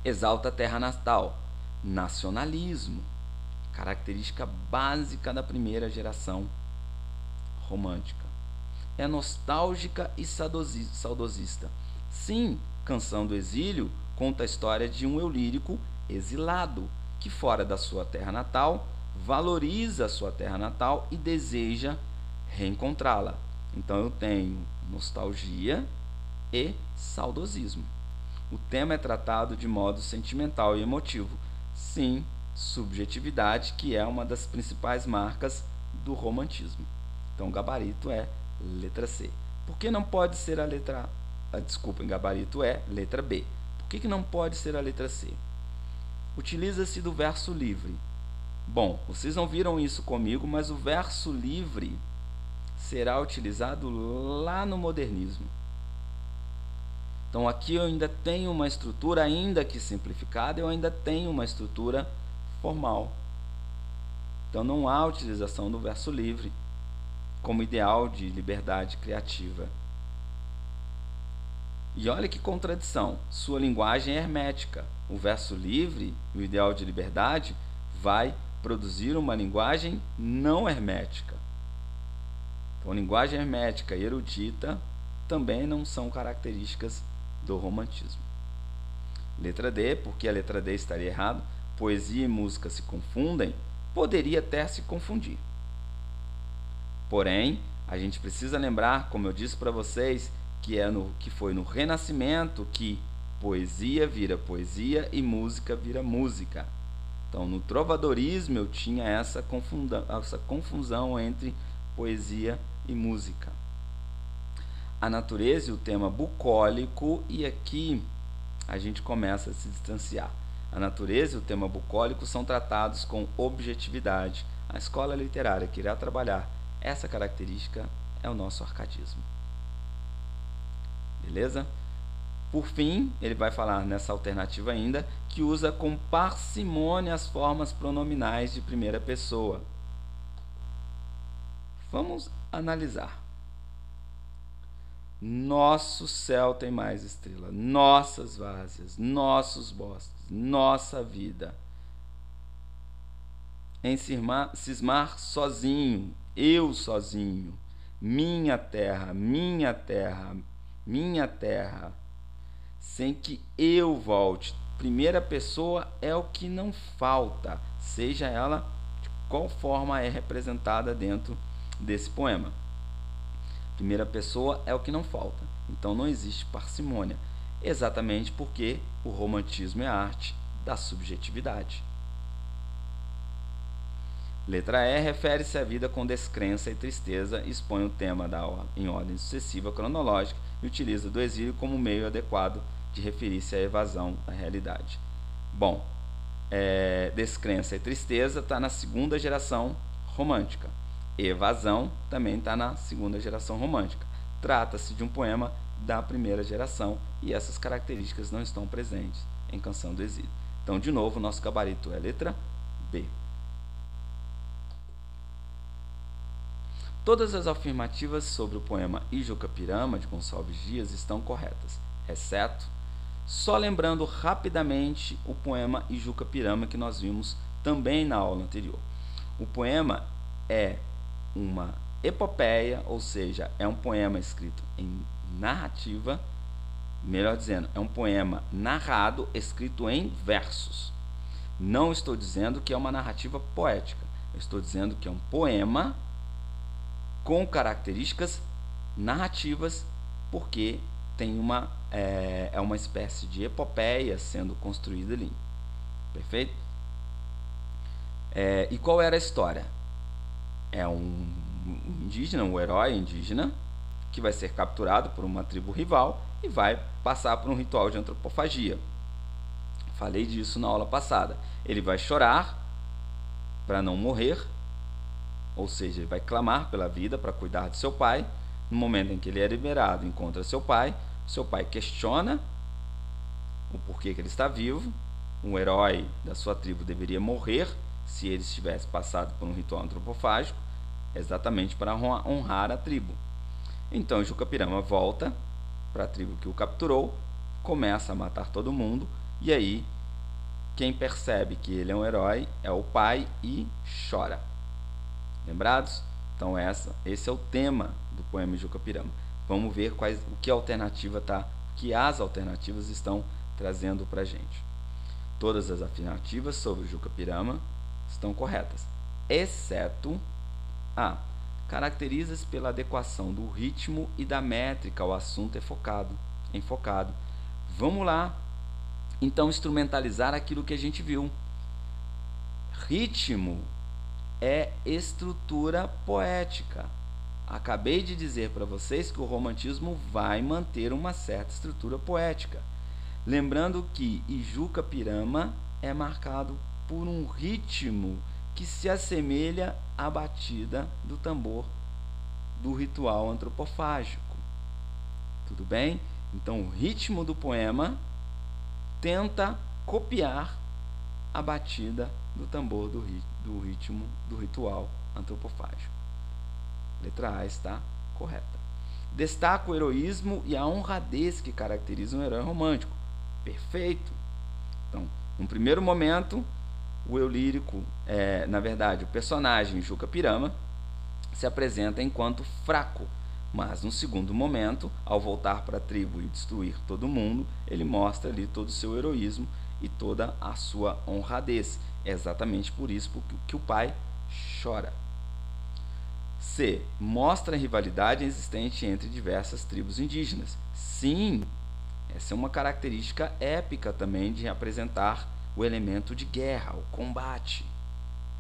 Exalta a terra natal, nacionalismo. característica básica da primeira geração romântica. É nostálgica e saudosista. Sim, Canção do Exílio conta a história de um eu lírico exilado, que fora da sua terra natal, valoriza a sua terra natal e deseja reencontrá-la. Então eu tenho nostalgia e saudosismo. O tema é tratado de modo sentimental e emotivo. Sim, subjetividade, que é uma das principais marcas do romantismo. Então o gabarito é letra C. Por que não pode ser a letra A? Desculpa, gabarito é letra B. Por que não pode ser a letra C? Utiliza-se do verso livre. Bom, vocês não viram isso comigo, mas o verso livre será utilizado lá no modernismo. Então aqui eu ainda tenho uma estrutura, ainda que simplificada, eu ainda tenho uma estrutura formal. Então não há utilização do verso livre como ideal de liberdade criativa. E olha que contradição, sua linguagem é hermética. O verso livre, o ideal de liberdade, vai produzir uma linguagem não hermética. Então, linguagem hermética e erudita também não são características do romantismo. Letra D, porque a letra D estaria errado, poesia e música se confundem, poderia até se confundir. Porém, a gente precisa lembrar, como eu disse para vocês, que foi no Renascimento que poesia vira poesia e música vira música. Então, no trovadorismo eu tinha essa confusão entre poesia e música. A natureza e o tema bucólico, e aqui a gente começa a se distanciar. A natureza e o tema bucólico são tratados com objetividade. A escola literária que irá trabalhar essa característica é o nosso arcadismo. Beleza? Por fim, ele vai falar nessa alternativa ainda que usa com parcimônia as formas pronominais de primeira pessoa. Vamos analisar. Nosso céu tem mais estrela, nossas várzeas, nossos bosques, nossa vida. Em cismar sozinho, eu sozinho, minha terra, minha terra, minha terra, sem que eu volte. Primeira pessoa é o que não falta, seja ela de qual forma é representada dentro desse poema. Primeira pessoa é o que não falta, então não existe parcimônia, exatamente porque o romantismo é a arte da subjetividade. Letra E refere-se à vida com descrença e tristeza, expõe o tema em ordem sucessiva cronológica e utiliza do exílio como meio adequado de referir-se à evasão da realidade. Bom, descrença e tristeza está na segunda geração romântica. Evasão também está na segunda geração romântica. Trata-se de um poema da primeira geração e essas características não estão presentes em Canção do Exílio. Então, de novo, nosso gabarito é a letra B. Todas as afirmativas sobre o poema Ijuca-Pirama, de Gonçalves Dias, estão corretas, exceto, só lembrando rapidamente o poema Ijuca-Pirama que nós vimos também na aula anterior. O poema é uma epopeia, ou seja, é um poema escrito em narrativa, melhor dizendo, é um poema narrado, escrito em versos. Não estou dizendo que é uma narrativa poética, eu estou dizendo que é um poema com características narrativas, porque tem uma espécie de epopeia sendo construída ali. Perfeito? E qual era a história? É um indígena, um herói indígena, que vai ser capturado por uma tribo rival e vai passar por um ritual de antropofagia. Falei disso na aula passada. Ele vai chorar para não morrer, ou seja, ele vai clamar pela vida para cuidar de seu pai. No momento em que ele é liberado, encontra seu pai questiona o porquê que ele está vivo. Um herói da sua tribo deveria morrer se ele tivesse passado por um ritual antropofágico, exatamente para honrar a tribo. Então Ijuca-Pirama volta para a tribo que o capturou, começa a matar todo mundo, e aí quem percebe que ele é um herói é o pai e chora. Lembrados? Então esse é o tema do poema Juca-Pirama. Vamos ver o que a alternativa que as alternativas estão trazendo para a gente. Todas as afirmativas sobre o Juca-Pirama estão corretas, exceto a: caracteriza-se pela adequação do ritmo e da métrica ao assunto enfocado. Vamos lá, então, instrumentalizar aquilo que a gente viu. Ritmo é estrutura poética. Acabei de dizer para vocês que o romantismo vai manter uma certa estrutura poética. Lembrando que Juca-Pirama é marcado por um ritmo que se assemelha à batida do tambor do ritual antropofágico. Tudo bem? Então, o ritmo do poema tenta copiar a batida do tambor do ritmo do ritual antropofágico. Letra A está correta. Destaca o heroísmo e a honradez que caracterizam um herói romântico. Perfeito! Então, no primeiro momento, o eu lírico, na verdade, o personagem Juca-Pirama se apresenta enquanto fraco, mas no segundo momento, ao voltar para a tribo e destruir todo mundo, ele mostra ali todo o seu heroísmo e toda a sua honradez. É exatamente por isso que o pai chora. C. Mostra a rivalidade existente entre diversas tribos indígenas. Sim, essa é uma característica épica também de apresentar o elemento de guerra, o combate.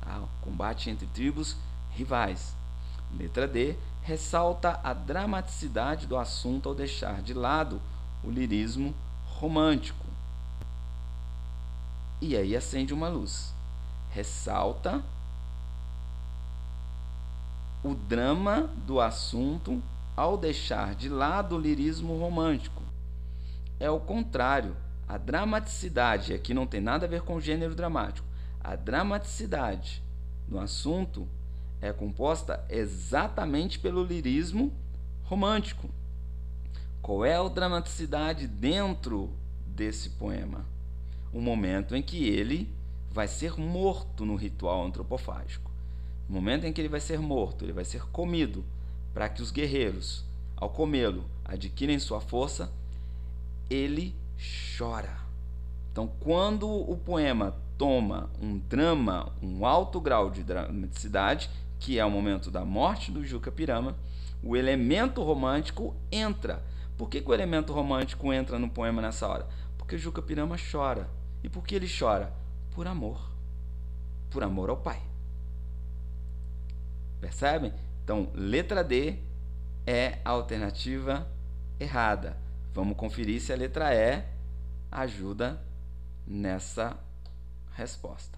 O combate entre tribos rivais. Letra D. Ressalta a dramaticidade do assunto ao deixar de lado o lirismo romântico. E aí acende uma luz. Ressalta o drama do assunto ao deixar de lado o lirismo romântico. É o contrário. A dramaticidade, aqui não tem nada a ver com o gênero dramático. A dramaticidade do assunto é composta exatamente pelo lirismo romântico. Qual é a dramaticidade dentro desse poema? O momento em que ele vai ser morto no ritual antropofágico. No momento em que ele vai ser morto, ele vai ser comido, para que os guerreiros, ao comê-lo, adquirem sua força, ele chora. Então, quando o poema toma um drama, um alto grau de dramaticidade, que é o momento da morte do Juca-Pirama, o elemento romântico entra. Por que o elemento romântico entra no poema nessa hora? Porque o Juca-Pirama chora. E por que ele chora? Por amor. Por amor ao pai. Percebem? Então, letra D é a alternativa errada. Vamos conferir se a letra E ajuda nessa resposta.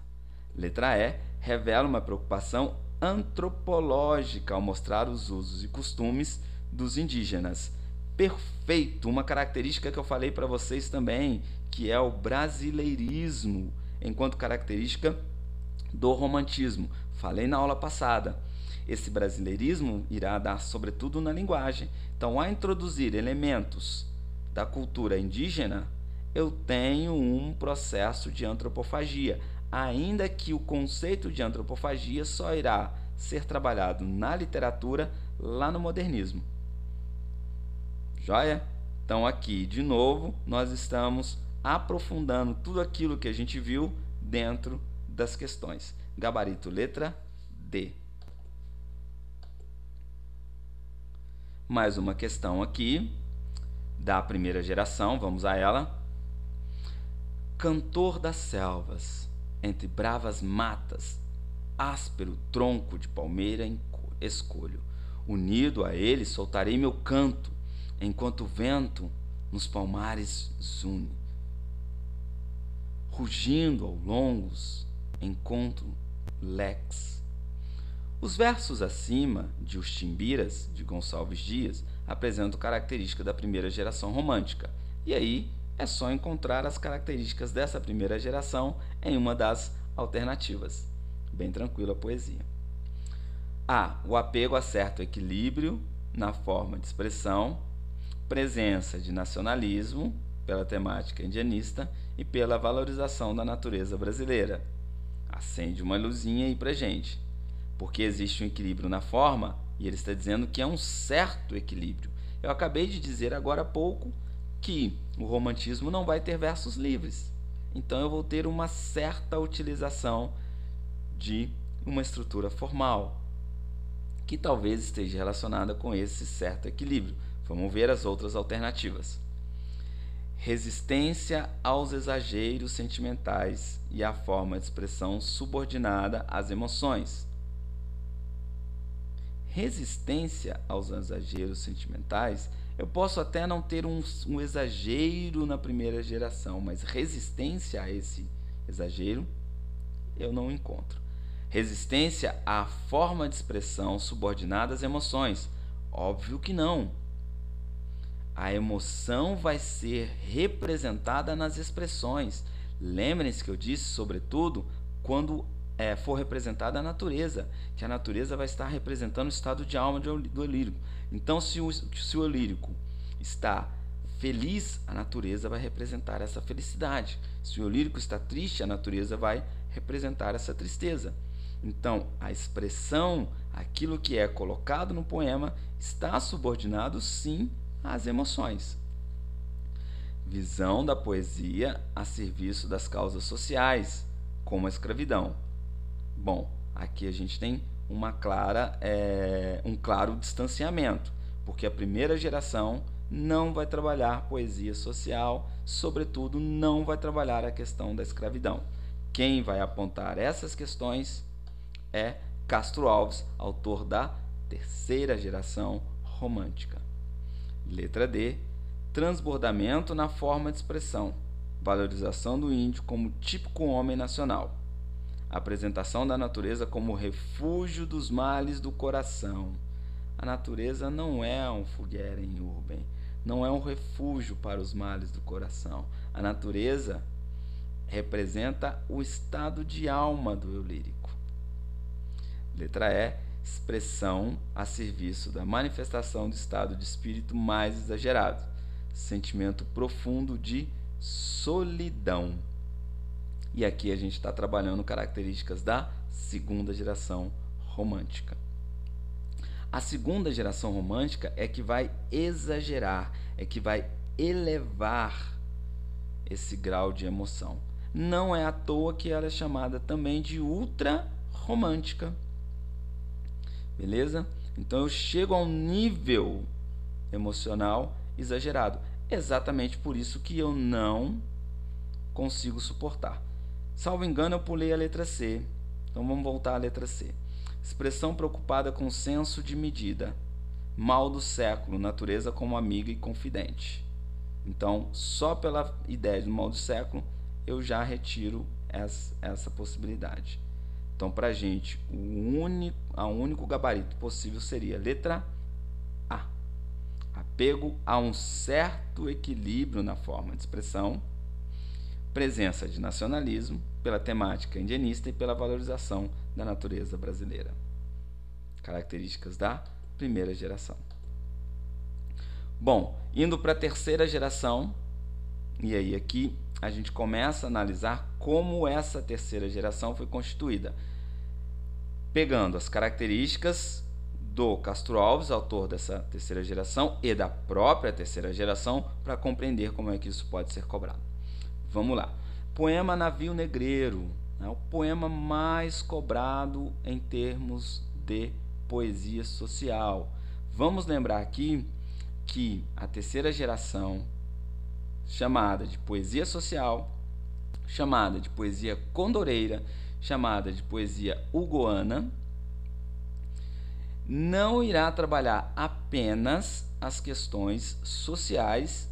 Letra E revela uma preocupação antropológica ao mostrar os usos e costumes dos indígenas. Perfeito! Uma característica que eu falei para vocês também, que é o brasileirismo, enquanto característica do romantismo. Falei na aula passada. Esse brasileirismo irá dar sobretudo na linguagem. Então, ao introduzir elementos da cultura indígena, eu tenho um processo de antropofagia, ainda que o conceito de antropofagia só irá ser trabalhado na literatura lá no modernismo. Joia? Então aqui, de novo, nós estamos aprofundando tudo aquilo que a gente viu dentro das questões. Gabarito letra D. Mais uma questão aqui, da primeira geração, vamos a ela. Cantor das selvas, entre bravas matas, áspero tronco de palmeira escolho. Unido a ele soltarei meu canto, enquanto o vento nos palmares zune. Rugindo ao longos, encontro leques. Os versos acima de Os Timbiras, de Gonçalves Dias, apresentam características da primeira geração romântica. E aí é só encontrar as características dessa primeira geração em uma das alternativas. Bem tranquila a poesia. A. O apego a certo equilíbrio na forma de expressão, presença de nacionalismo pela temática indianista e pela valorização da natureza brasileira. Acende uma luzinha aí pra gente, porque existe um equilíbrio na forma e ele está dizendo que é um certo equilíbrio. Eu acabei de dizer agora há pouco que o romantismo não vai ter versos livres, então eu vou ter uma certa utilização de uma estrutura formal, que talvez esteja relacionada com esse certo equilíbrio. Vamos ver as outras alternativas. Resistência aos exageros sentimentais e à forma de expressão subordinada às emoções. Resistência aos exageros sentimentais, eu posso até não ter um exagero na primeira geração, mas resistência a esse exagero eu não encontro. Resistência à forma de expressão subordinada às emoções, óbvio que não. A emoção vai ser representada nas expressões. Lembrem-se que eu disse, sobretudo, quando for representada a natureza, que a natureza vai estar representando o estado de alma do lírico. Então, se o lírico está feliz, a natureza vai representar essa felicidade. Se o lírico está triste, a natureza vai representar essa tristeza. Então, a expressão, aquilo que é colocado no poema, está subordinado, sim, às emoções. Visão da poesia a serviço das causas sociais, como a escravidão. Bom, aqui a gente tem um claro distanciamento, porque a primeira geração não vai trabalhar poesia social, sobretudo não vai trabalhar a questão da escravidão. Quem vai apontar essas questões é Castro Alves, autor da terceira geração romântica. Letra D. Transbordamento na forma de expressão. Valorização do índio como típico homem nacional. Apresentação da natureza como refúgio dos males do coração. A natureza não é um Fugeren Urben, não é um refúgio para os males do coração. A natureza representa o estado de alma do eu lírico. Letra E. Expressão a serviço da manifestação do estado de espírito mais exagerado. Sentimento profundo de solidão. E aqui a gente está trabalhando características da segunda geração romântica. A segunda geração romântica é que vai exagerar, é que vai elevar esse grau de emoção. Não é à toa que ela é chamada também de ultra-romântica. Beleza? Então eu chego a um nível emocional exagerado. Exatamente por isso que eu não consigo suportar. Salvo engano, eu pulei a letra C. Então vamos voltar à letra C. Expressão preocupada com senso de medida. Mal do século, natureza como amiga e confidente. Então, só pela ideia do mal do século, eu já retiro essa possibilidade. Então, para a gente, o único gabarito possível seria letra A. Apego a um certo equilíbrio na forma de expressão, presença de nacionalismo pela temática indianista e pela valorização da natureza brasileira. Características da primeira geração. Bom, indo para a terceira geração, e aí aqui a gente começa a analisar como essa terceira geração foi constituída, pegando as características do Castro Alves, autor dessa terceira geração, e da própria terceira geração, para compreender como é que isso pode ser cobrado. Vamos lá. Poema Navio Negreiro, é o poema mais cobrado em termos de poesia social. Vamos lembrar aqui que a terceira geração, chamada de poesia social, chamada de poesia condoreira, chamada de poesia hugoana, não irá trabalhar apenas as questões sociais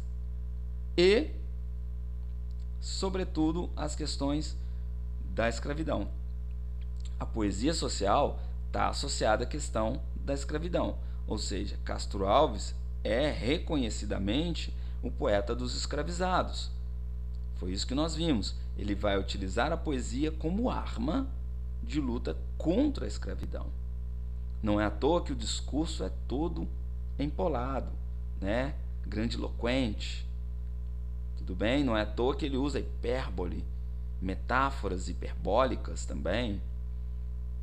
e, sobretudo, as questões da escravidão. A poesia social está associada à questão da escravidão, ou seja, Castro Alves é reconhecidamente o poeta dos escravizados. Foi isso que nós vimos. Ele vai utilizar a poesia como arma de luta contra a escravidão. Não é à toa que o discurso é todo empolado, né? Grandiloquente. Tudo bem? Não é à toa que ele usa hipérbole, metáforas hiperbólicas também.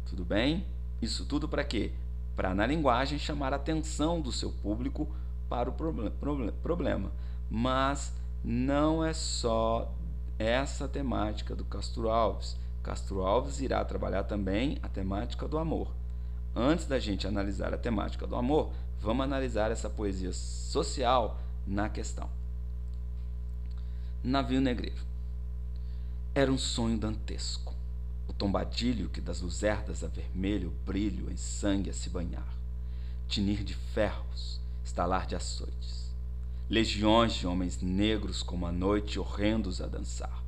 Tudo bem? Isso tudo para quê? Para, na linguagem, chamar a atenção do seu público para o problema. Mas não é só essa temática do Castro Alves. Castro Alves irá trabalhar também a temática do amor. Antes da gente analisar a temática do amor, vamos analisar essa poesia social na questão. Navio negreiro. Era um sonho dantesco, o tombadilho que das luzerdas a vermelho brilho em sangue a se banhar, tinir de ferros, estalar de açoites, legiões de homens negros como a noite horrendos a dançar,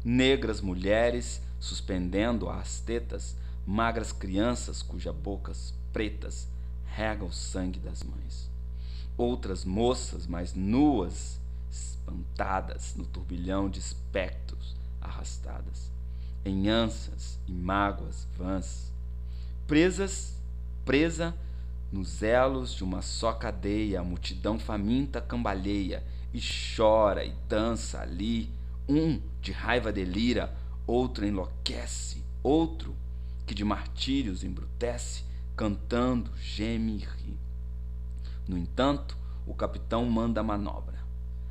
negras mulheres suspendendo às tetas magras crianças cujas bocas pretas regam o sangue das mães, outras moças mais nuas, espantadas no turbilhão de espectros arrastadas, em ânsias e mágoas vãs, presa nos elos de uma só cadeia, a multidão faminta cambaleia e chora e dança ali, um de raiva delira, outro enlouquece, outro que de martírios embrutece, cantando, geme e ri. No entanto, o capitão manda a manobra.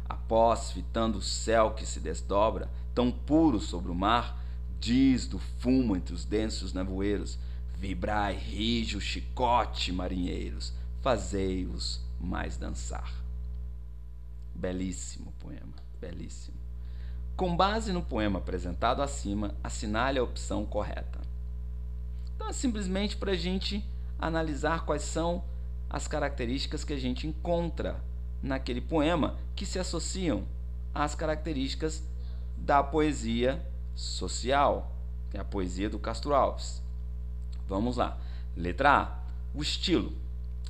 Após, fitando o céu que se desdobra, tão puro sobre o mar, diz do fumo entre os densos nevoeiros: vibrai, rige o chicote, marinheiros, fazei-os mais dançar. Belíssimo poema, belíssimo. Com base no poema apresentado acima, assinale a opção correta. Então é simplesmente para a gente analisar quais são as características que a gente encontra naquele poema que se associam às características da poesia social, que é a poesia do Castro Alves. Vamos lá. Letra A. O estilo,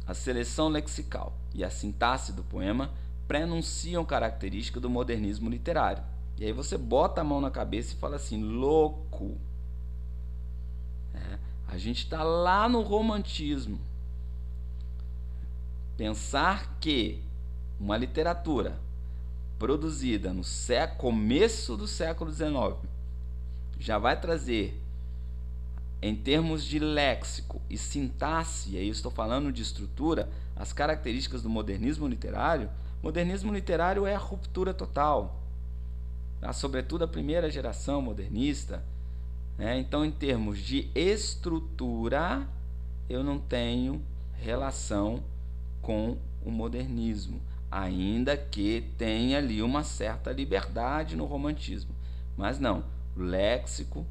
a seleção lexical e a sintaxe do poema prenunciam característica do modernismo literário. E aí você bota a mão na cabeça e fala assim: louco! A gente está lá no romantismo. Pensar que uma literatura produzida no começo do século XIX já vai trazer, em termos de léxico e sintaxe, e aí estou falando de estrutura, as características do modernismo literário. Modernismo literário é a ruptura total, sobretudo a primeira geração modernista. Então, em termos de estrutura, eu não tenho relação com o modernismo, ainda que tenha ali uma certa liberdade no romantismo. Mas não, o léxico,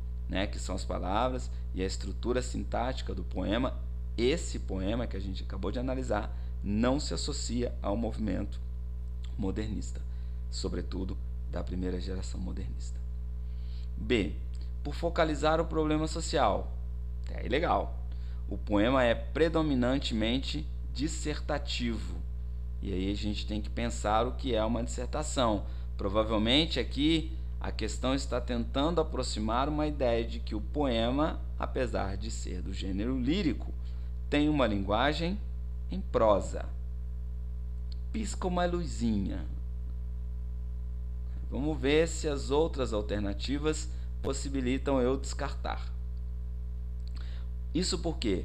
que são as palavras, e a estrutura sintática do poema, esse poema que a gente acabou de analisar, não se associa ao movimento modernista, sobretudo da primeira geração modernista. B. Por focalizar o problema social. Até aí legal. O poema é predominantemente dissertativo. E aí a gente tem que pensar o que é uma dissertação. Provavelmente aqui a questão está tentando aproximar uma ideia de que o poema, apesar de ser do gênero lírico, tem uma linguagem em prosa. Pisca uma luzinha. Vamos ver se as outras alternativas possibilitam eu descartar. Isso por quê?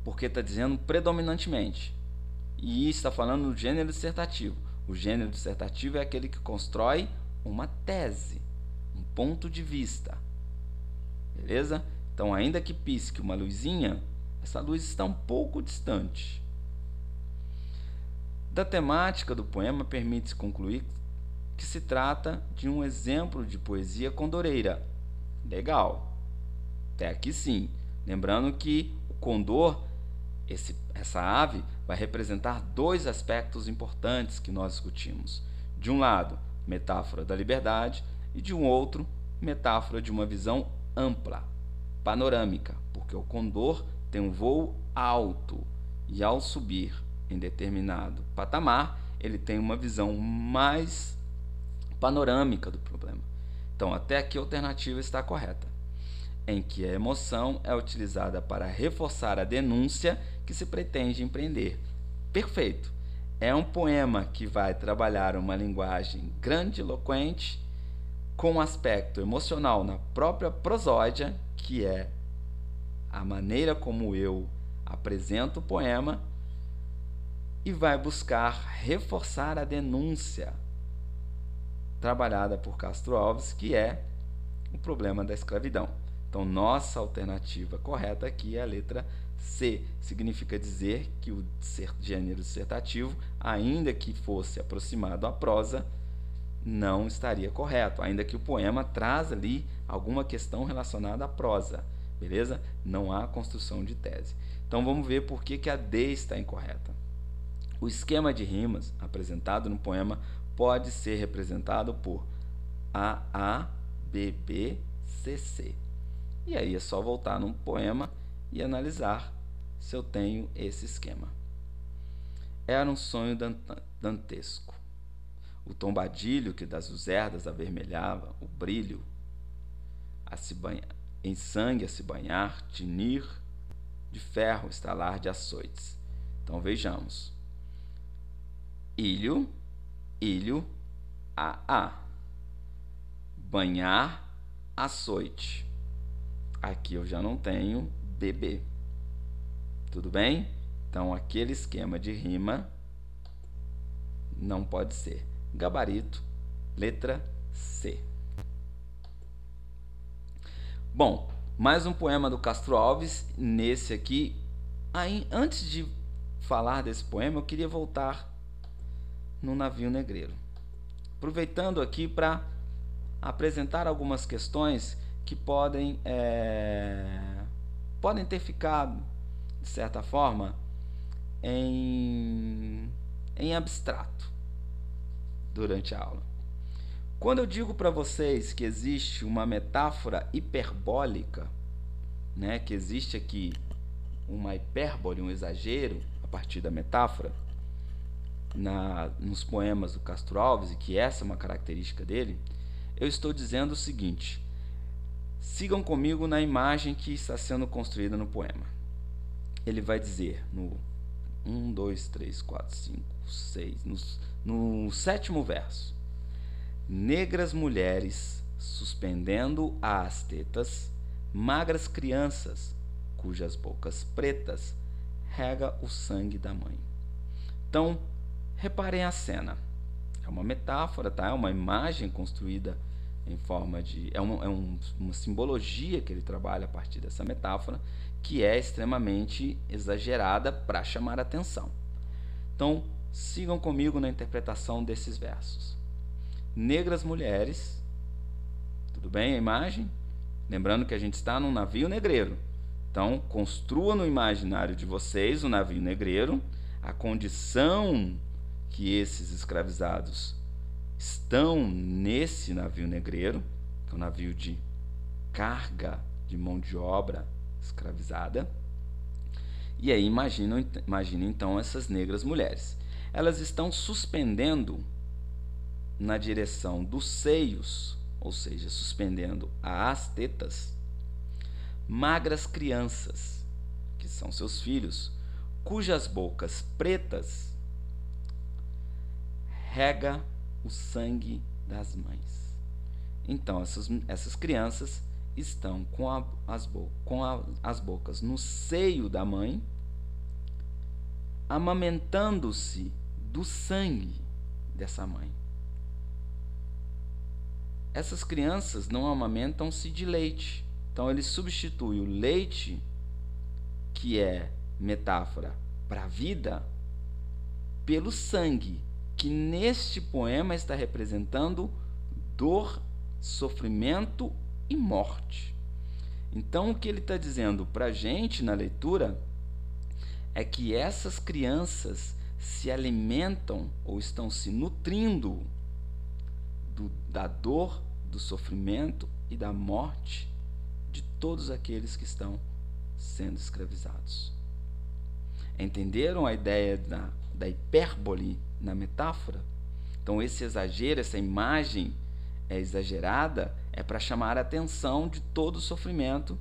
Porque está dizendo predominantemente. E está falando do gênero dissertativo. O gênero dissertativo é aquele que constrói uma tese, um ponto de vista. Beleza? Então, ainda que pisque uma luzinha, essa luz está um pouco distante. Da temática do poema, permite-se concluir que se trata de um exemplo de poesia condoreira. Legal. Até aqui sim. Lembrando que o condor, essa ave, vai representar dois aspectos importantes que nós discutimos. De um lado, metáfora da liberdade, e de um outro, metáfora de uma visão ampla, panorâmica, porque o condor tem um voo alto e ao subir em determinado patamar, ele tem uma visão mais panorâmica do problema. Então, até aqui a alternativa está correta, em que a emoção é utilizada para reforçar a denúncia que se pretende empreender. Perfeito. é um poema que vai trabalhar uma linguagem grandiloquente com um aspecto emocional na própria prosódia, que é a maneira como eu apresento o poema, e vai buscar reforçar a denúncia trabalhada por Castro Alves, que é o problema da escravidão. Então, nossa alternativa correta aqui é a letra C. Significa dizer que o gênero dissertativo, ainda que fosse aproximado à prosa, não estaria correto, ainda que o poema traz ali alguma questão relacionada à prosa, beleza? Não há construção de tese. Então, vamos ver por que a D está incorreta. O esquema de rimas apresentado no poema pode ser representado por AA, BB, CC. E aí é só voltar no poema e analisar se eu tenho esse esquema. Era um sonho dantesco. O tombadilho que das luzerdas avermelhava, o brilho a se banhar, em sangue a se banhar, tinir de ferro, estalar de açoites. Então vejamos. Ilho, ilho, a. Banhar, açoite. Aqui eu já não tenho bebê. Tudo bem? Então, aquele esquema de rima não pode ser. Gabarito, letra C. Bom, mais um poema do Castro Alves. Nesse aqui, antes de falar desse poema, eu queria voltar no Navio Negreiro, aproveitando aqui para apresentar algumas questões que podem ter ficado, de certa forma, em abstrato durante a aula. Quando eu digo para vocês que existe uma metáfora hiperbólica, né, que existe aqui uma hipérbole, um exagero a partir da metáfora, nos poemas do Castro Alves, e que essa é uma característica dele, eu estou dizendo o seguinte: sigam comigo na imagem que está sendo construída no poema. Ele vai dizer no 1, 2, 3, 4, 5, 6, no 7º verso: negras mulheres suspendendo às tetas, magras crianças, cujas bocas pretas rega o sangue da mãe. Então, reparem a cena. É uma metáfora, tá? É uma imagem construída em forma de... uma simbologia que ele trabalha a partir dessa metáfora, que é extremamente exagerada para chamar a atenção. Então, sigam comigo na interpretação desses versos. Negras mulheres, tudo bem a imagem? Lembrando que a gente está num navio negreiro. Então, construa no imaginário de vocês o navio negreiro, a condição que esses escravizados estão nesse navio negreiro, que é um navio de carga de mão de obra escravizada. E aí imagine então essas negras mulheres. Elas estão suspendendo na direção dos seios, ou seja, suspendendo às tetas, magras crianças, que são seus filhos, cujas bocas pretas rega o sangue das mães. Então, essas crianças estão com as bocas no seio da mãe, amamentando-se do sangue dessa mãe. Essas crianças não amamentam-se de leite. Então, ele substitui o leite, que é metáfora para a vida, pelo sangue, que neste poema está representando dor, sofrimento e morte. Então, o que ele está dizendo para a gente na leitura é que essas crianças se alimentam ou estão se nutrindo da dor, do sofrimento e da morte de todos aqueles que estão sendo escravizados. Entenderam a ideia da hipérbole na metáfora? Então, esse exagero, essa imagem exagerada é para chamar a atenção de todo o sofrimento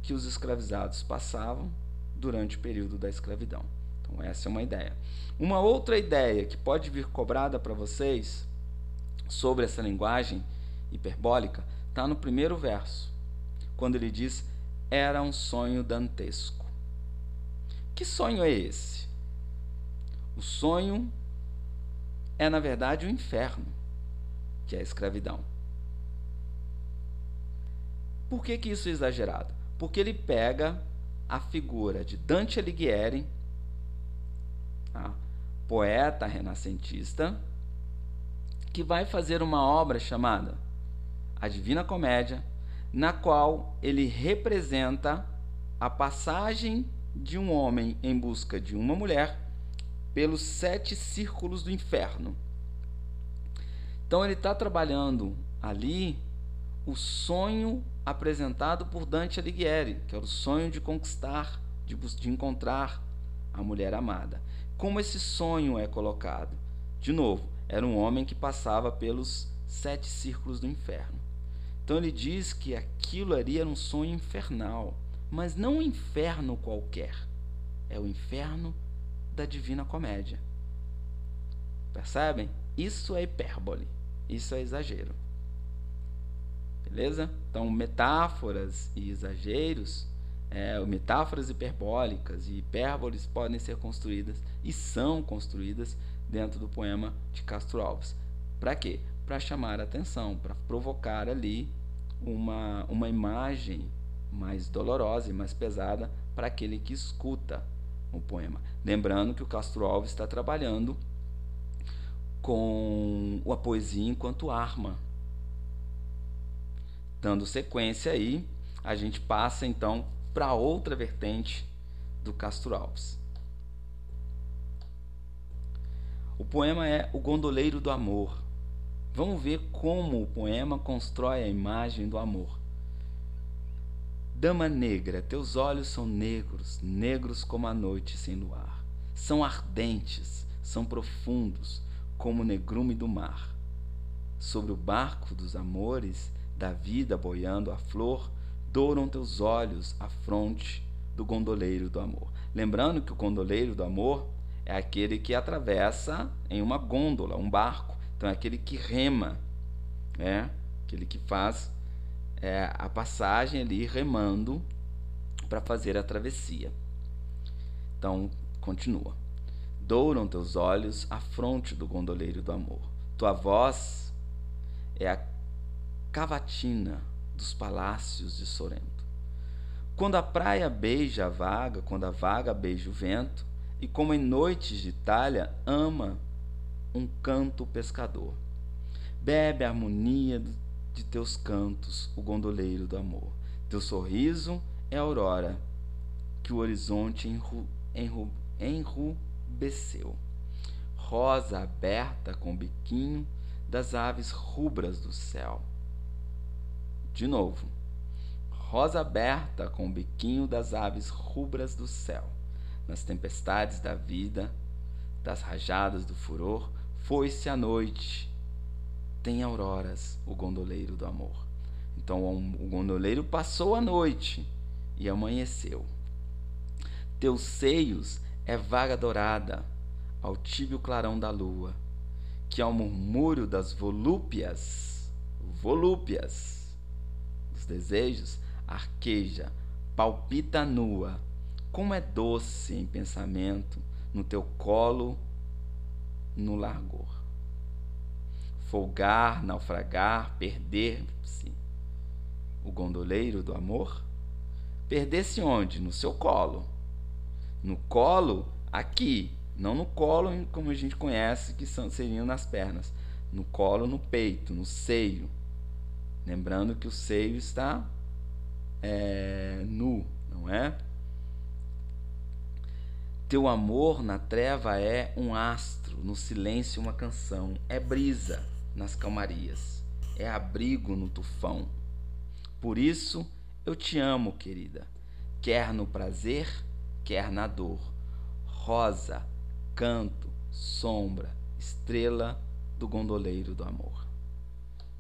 que os escravizados passavam durante o período da escravidão. Então essa é uma ideia. Uma outra ideia que pode vir cobrada para vocês sobre essa linguagem hiperbólica está no primeiro verso, quando ele diz: era um sonho dantesco. Que sonho é esse? O sonho é, na verdade, o inferno, que é a escravidão. Por que isso é exagerado? Porque ele pega a figura de Dante Alighieri, poeta renascentista, que vai fazer uma obra chamada A Divina Comédia, na qual ele representa a passagem de um homem em busca de uma mulher pelos 7 círculos do inferno. Então ele está trabalhando ali o sonho apresentado por Dante Alighieri, que era o sonho de conquistar, de encontrar a mulher amada. Como esse sonho é colocado? De novo, era um homem que passava pelos 7 círculos do inferno. Então ele diz que aquilo ali era um sonho infernal, mas não um inferno qualquer. É o inferno da Divina Comédia. Percebem? Isso é hipérbole. Isso é exagero. Beleza? Então, metáforas e exageros, metáforas hiperbólicas e hipérboles podem ser construídas e são construídas dentro do poema de Castro Alves. Para quê? Para chamar a atenção, para provocar ali uma imagem mais dolorosa e mais pesada para aquele que escuta o poema. Lembrando que o Castro Alves está trabalhando com a poesia enquanto arma. Dando sequência aí, a gente passa então para outra vertente do Castro Alves. O poema é O Gondoleiro do Amor. Vamos ver como o poema constrói a imagem do amor. Dama negra, teus olhos são negros, negros como a noite sem luar. São ardentes, são profundos, como o negrume do mar. Sobre o barco dos amores, da vida boiando a flor, douram teus olhos a fronte do gondoleiro do amor. Lembrando que o gondoleiro do amor é aquele que atravessa em uma gôndola, um barco. Então é aquele que rema, aquele que faz a passagem ali remando para fazer a travessia. Então, continua. Douram teus olhos a fronte do gondoleiro do amor. Tua voz é a cavatina dos palácios de Sorrento. Quando a praia beija a vaga, quando a vaga beija o vento, e como em noites de Itália ama um canto pescador. Bebe a harmonia de teus cantos, o gondoleiro do amor. Teu sorriso é a aurora que o horizonte enrubesceu. Rosa aberta com o biquinho das aves rubras do céu. De novo. Rosa aberta com o biquinho das aves rubras do céu. Nas tempestades da vida, das rajadas do furor, foi-se a noite. Tem auroras o gondoleiro do amor. Então o gondoleiro passou a noite e amanheceu. Teus seios é vaga dourada ao tíbio clarão da lua, que ao murmúrio das volúpias dos desejos, arqueja, palpita nua. Como é doce em pensamento no teu colo, no largor. Folgar, naufragar, perder-se. O gondoleiro do amor? Perder-se onde? No seu colo. No colo, aqui. Não no colo como a gente conhece, que seriam nas pernas. No colo, no peito, no seio. Lembrando que o seio está nu, não é? Teu amor na treva é um astro, no silêncio uma canção. É brisa nas calmarias, é abrigo no tufão. Por isso eu te amo, querida, quer no prazer, quer na dor. Rosa, canto, sombra, estrela do gondoleiro do amor.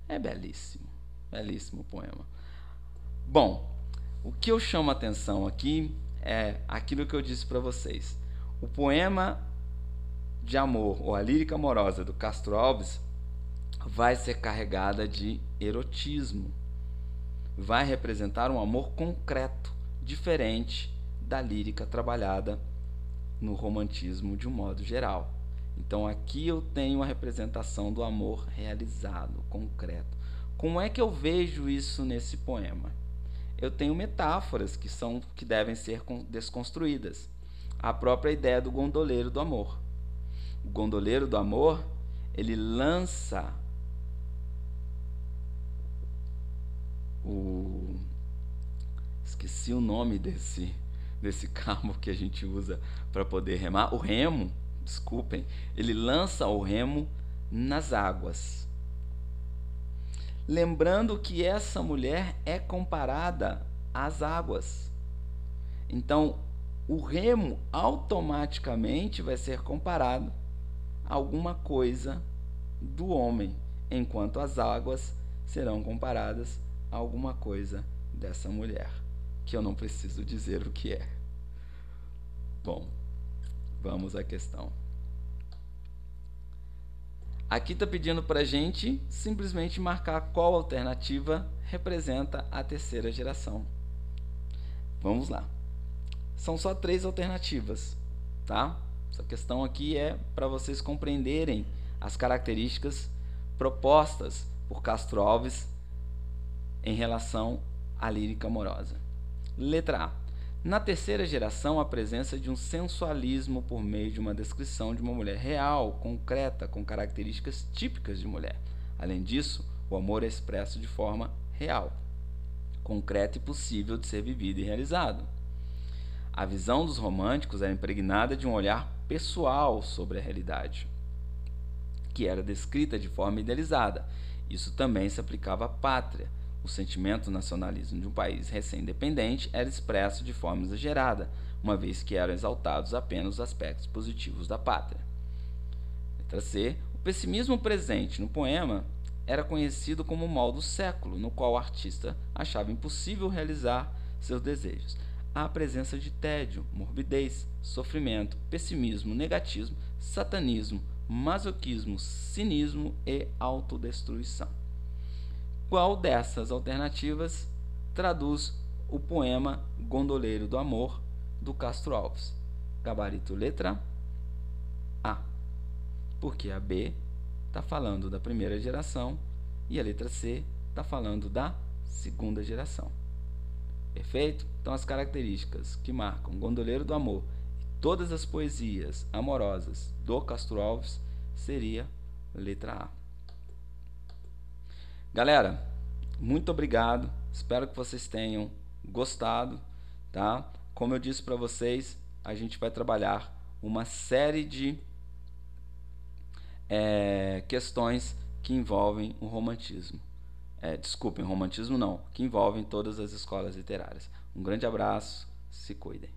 É belíssimo, belíssimo poema. Bom, o que eu chamo a atenção aqui é aquilo que eu disse para vocês. O poema de amor, ou a lírica amorosa do Castro Alves, vai ser carregada de erotismo. Vai representar um amor concreto, diferente da lírica trabalhada no romantismo de um modo geral. Então aqui eu tenho a representação do amor realizado, concreto. Como é que eu vejo isso nesse poema? Eu tenho metáforas que devem ser desconstruídas. A própria ideia do gondoleiro do amor. O gondoleiro do amor, ele lança esqueci o nome desse cabo que a gente usa para poder remar. O remo, desculpem, ele lança o remo nas águas. Lembrando que essa mulher é comparada às águas. Então, o remo automaticamente vai ser comparado a alguma coisa do homem, enquanto as águas serão comparadas a alguma coisa dessa mulher, que eu não preciso dizer o que é. Bom, vamos à questão. Aqui está pedindo para a gente simplesmente marcar qual alternativa representa a terceira geração. Vamos lá. São só 3 alternativas, tá? Essa questão aqui é para vocês compreenderem as características propostas por Castro Alves em relação à lírica amorosa. Letra A. Na terceira geração, a presença de um sensualismo por meio de uma descrição de uma mulher real, concreta, com características típicas de mulher. Além disso, o amor é expresso de forma real, concreta e possível de ser vivido e realizado. A visão dos românticos era impregnada de um olhar pessoal sobre a realidade, que era descrita de forma idealizada. Isso também se aplicava à pátria. O sentimento nacionalismo de um país recém-independente era expresso de forma exagerada, uma vez que eram exaltados apenas os aspectos positivos da pátria. Letra C. O pessimismo presente no poema era conhecido como o mal do século, no qual o artista achava impossível realizar seus desejos. Há a presença de tédio, morbidez, sofrimento, pessimismo, negativismo, satanismo, masoquismo, cinismo e autodestruição. Qual dessas alternativas traduz o poema Gondoleiro do Amor, do Castro Alves? Gabarito letra A, porque a B está falando da primeira geração e a letra C está falando da segunda geração. Perfeito? Então as características que marcam Gondoleiro do Amor e todas as poesias amorosas do Castro Alves seria letra A. Galera, muito obrigado. Espero que vocês tenham gostado, tá? Como eu disse para vocês, a gente vai trabalhar uma série de questões que envolvem o romantismo. Desculpem, romantismo não, que envolvem todas as escolas literárias. Um grande abraço, se cuidem.